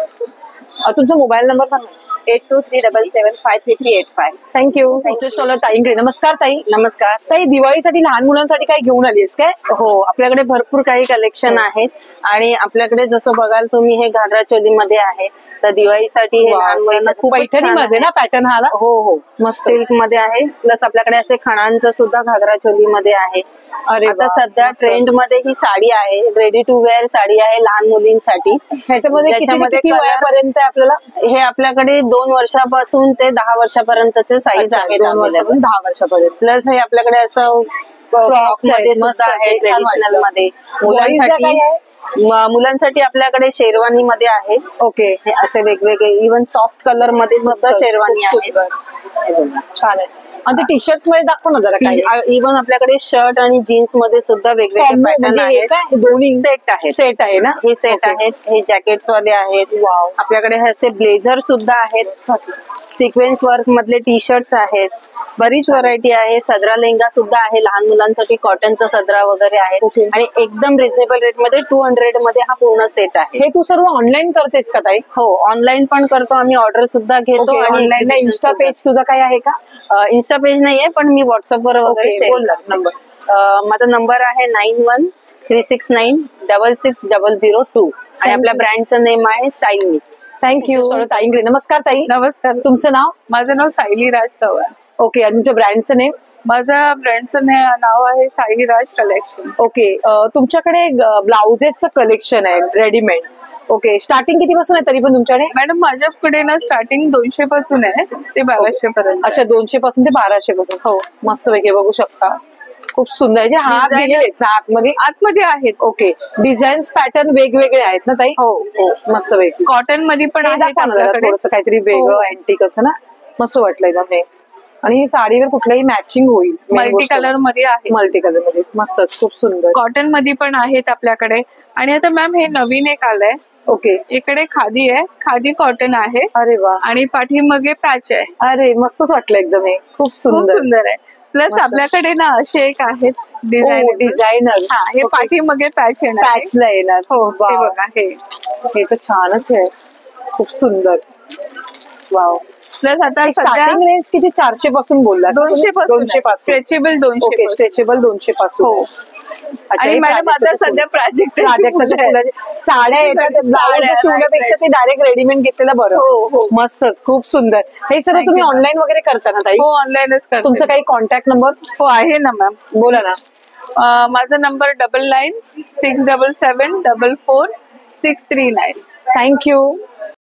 तुमचा मोबाईल नंबर सांगा. 8237753385. थँक्यू. पुढच्या स्टॉलर ताईंकडे. नमस्कार ताई. नमस्कार. ताई, दिवाळीसाठी लहान मुलांसाठी काय घेऊन आलीस काय? हो, आपल्याकडे भरपूर काही कलेक्शन आहेत, आणि आपल्याकडे जसं बघाल तुम्ही हे घागरा चोलीमध्ये आहे, तर दिवाळीसाठी हे लहान मुलांना खूप पैठणीमध्ये ना पॅटर्न हा? हो हो, मस्त सिल्क मध्ये आहे. प्लस आपल्याकडे असे खणांचं सुद्धा घागरा चोलीमध्ये आहे. अरे आता वा, सध्या मस्त. ट्रेंड मध्ये ही साडी आहे, रेडी टू वेअर साडी आहे लहान मुलींसाठी. ह्याच्यामध्ये ज्याच्यामध्ये किती color- वयापर्यंत आहे आपल्याला? हे आपल्याकडे 2 वर्षापासून ते 10 वर्षापर्यंतचे साईज अच्छा, आहेत. 2 वर्षापासून 10 वर्षापर्यंत. प्लस हे आपल्याकडे असं Frocks आहेत, मध्ये मस्त सुद्धा आहे, आहेत, छान ट्रेडिशनल वाटतं. मध्ये. Boys ला काय आहे? मुलांसाठी आपल्याकडे शेरवानी मध्ये आहे. ओके, हे असे वेगवेगळे इव्हन सॉफ्ट कलर मध्ये सुद्धा शेरवानी आहे. छान आहे. आणि ते टी शर्ट्स मध्ये दाखव ना जरा काय. इव्हन आपल्याकडे शर्ट आणि जीन्स मध्ये सुद्धा वेगवेगळे Combo पॅटर्न म्हणजे हे आहेत. काय? दोन्ही सेट आहेत. सेट आहे ना? हे सेट आहेत. हे जॅकेट्स वाले आहेत. वाव. आपल्याकडे हे असे ब्लेझर सुद्धा आहेत. सिक्वेन्स वर्क मधले टी शर्ट्स आहेत. बरीच व्हरायटी आहे. सदरा लेंगा सुद्धा आहे लहान मुलांसाठी. कॉटनचा सदरा वगैरे आहे. आणि एकदम रिझनेबल रेट मध्ये 200 मध्ये हा पूर्ण सेट आहे. हे तू सर्व ऑनलाईन करतेस का ताई? हो, ऑनलाईन पण करतो आम्ही. ऑर्डर सुद्धा घेतो. आणि ऑनलाईन इन्स्टा पेज तुझा काय आहे का? इन्स्टा पेज नाहीये, पण मी व्हॉट्सअपवर वगैरे ओके, बोल ना नंबर. माझा नंबर आहे 913669660002, आणि आपल्या ब्रँडचं नेम आहे स्टाईल मी. थँक्यू. ताईंकडे. नमस्कार ताई. नमस्कार. तुमचं नाव? माझं नाव सायली राज चव्हाण. ओके, आणि तुमच्या ब्रँडचं नेम? माझ्या ब्रँडचं नाव आहे सायली राज कलेक्शन. ओके, तुमच्याकडे ब्लाउजेसचं कलेक्शन आहे रेडीमेड. ओके, स्टार्टिंग किती पासून आहे तरी पण तुमच्याकडे? मॅडम, माझ्याकडे ना स्टार्टिंग 200 पासून आहे ते 1200 पर्यंत. अच्छा, 200 पासून ते 1200 पासून. हो, मस्त पैकी बघू शकता. खूप सुंदर आहे. जे हात दिलेले आहेत ना आतमध्ये आहेत. ओके, डिझाईन्स पॅटर्न वेगवेगळे आहेत ना ताई? हो हो, मस्त पैकी. कॉटन मध्ये पण आहेत आपल्याकडे. थोडंसं काहीतरी वेगळं अँटिक असं ना, मस्त वाटलं एकदम हे. आणि ही साडीवर कुठलाही मॅचिंग होईल. मल्टी कलर मध्ये आहे. मल्टी कलर मध्ये मस्तच, खूप सुंदर. कॉटन मध्ये पण आहेत आपल्याकडे. आणि आता मॅम हे नवीन एक आलंय. ओके, इकडे खादी आहे, खादी कॉटन आहे. अरे वा, आणि पाठीमागे पॅच आहे. अरे मस्तच वाटलं एकदम हे. खूप खूप सुंदर. सुंदर आहे. प्लस आपल्याकडे ना असे एक आहेत डिझायनर. हा, हे पाठीमागे पॅच येणार. पॅचला येणार. हो, हे बघा, हे तर छानच आहे. खूप सुंदर. वाव. प्लस आता स्टार्टिंग रेंज किती? 400 पासून बोलला? 200 पासून. स्ट्रेचेबल 200. ओके, स्ट्रेचेबल 200 पासून. हो. आणि मॅडम आता सध्या प्राजक्ताच्या साड्या येतात, ब्लाउज शिवण्यापेक्षा ते डायरेक्ट रेडीमेड घेतलेलं बरं. हो. मस्तच, खूप सुंदर. हे सर्व तुम्ही ऑनलाईन वगैरे करता ना ताई? हो, ऑनलाईनच करते. तुमचा काही कॉन्टॅक्ट नंबर? हो, आहे ना मॅम. बोला ना. माझा नंबर 9967744639. थँक्यू.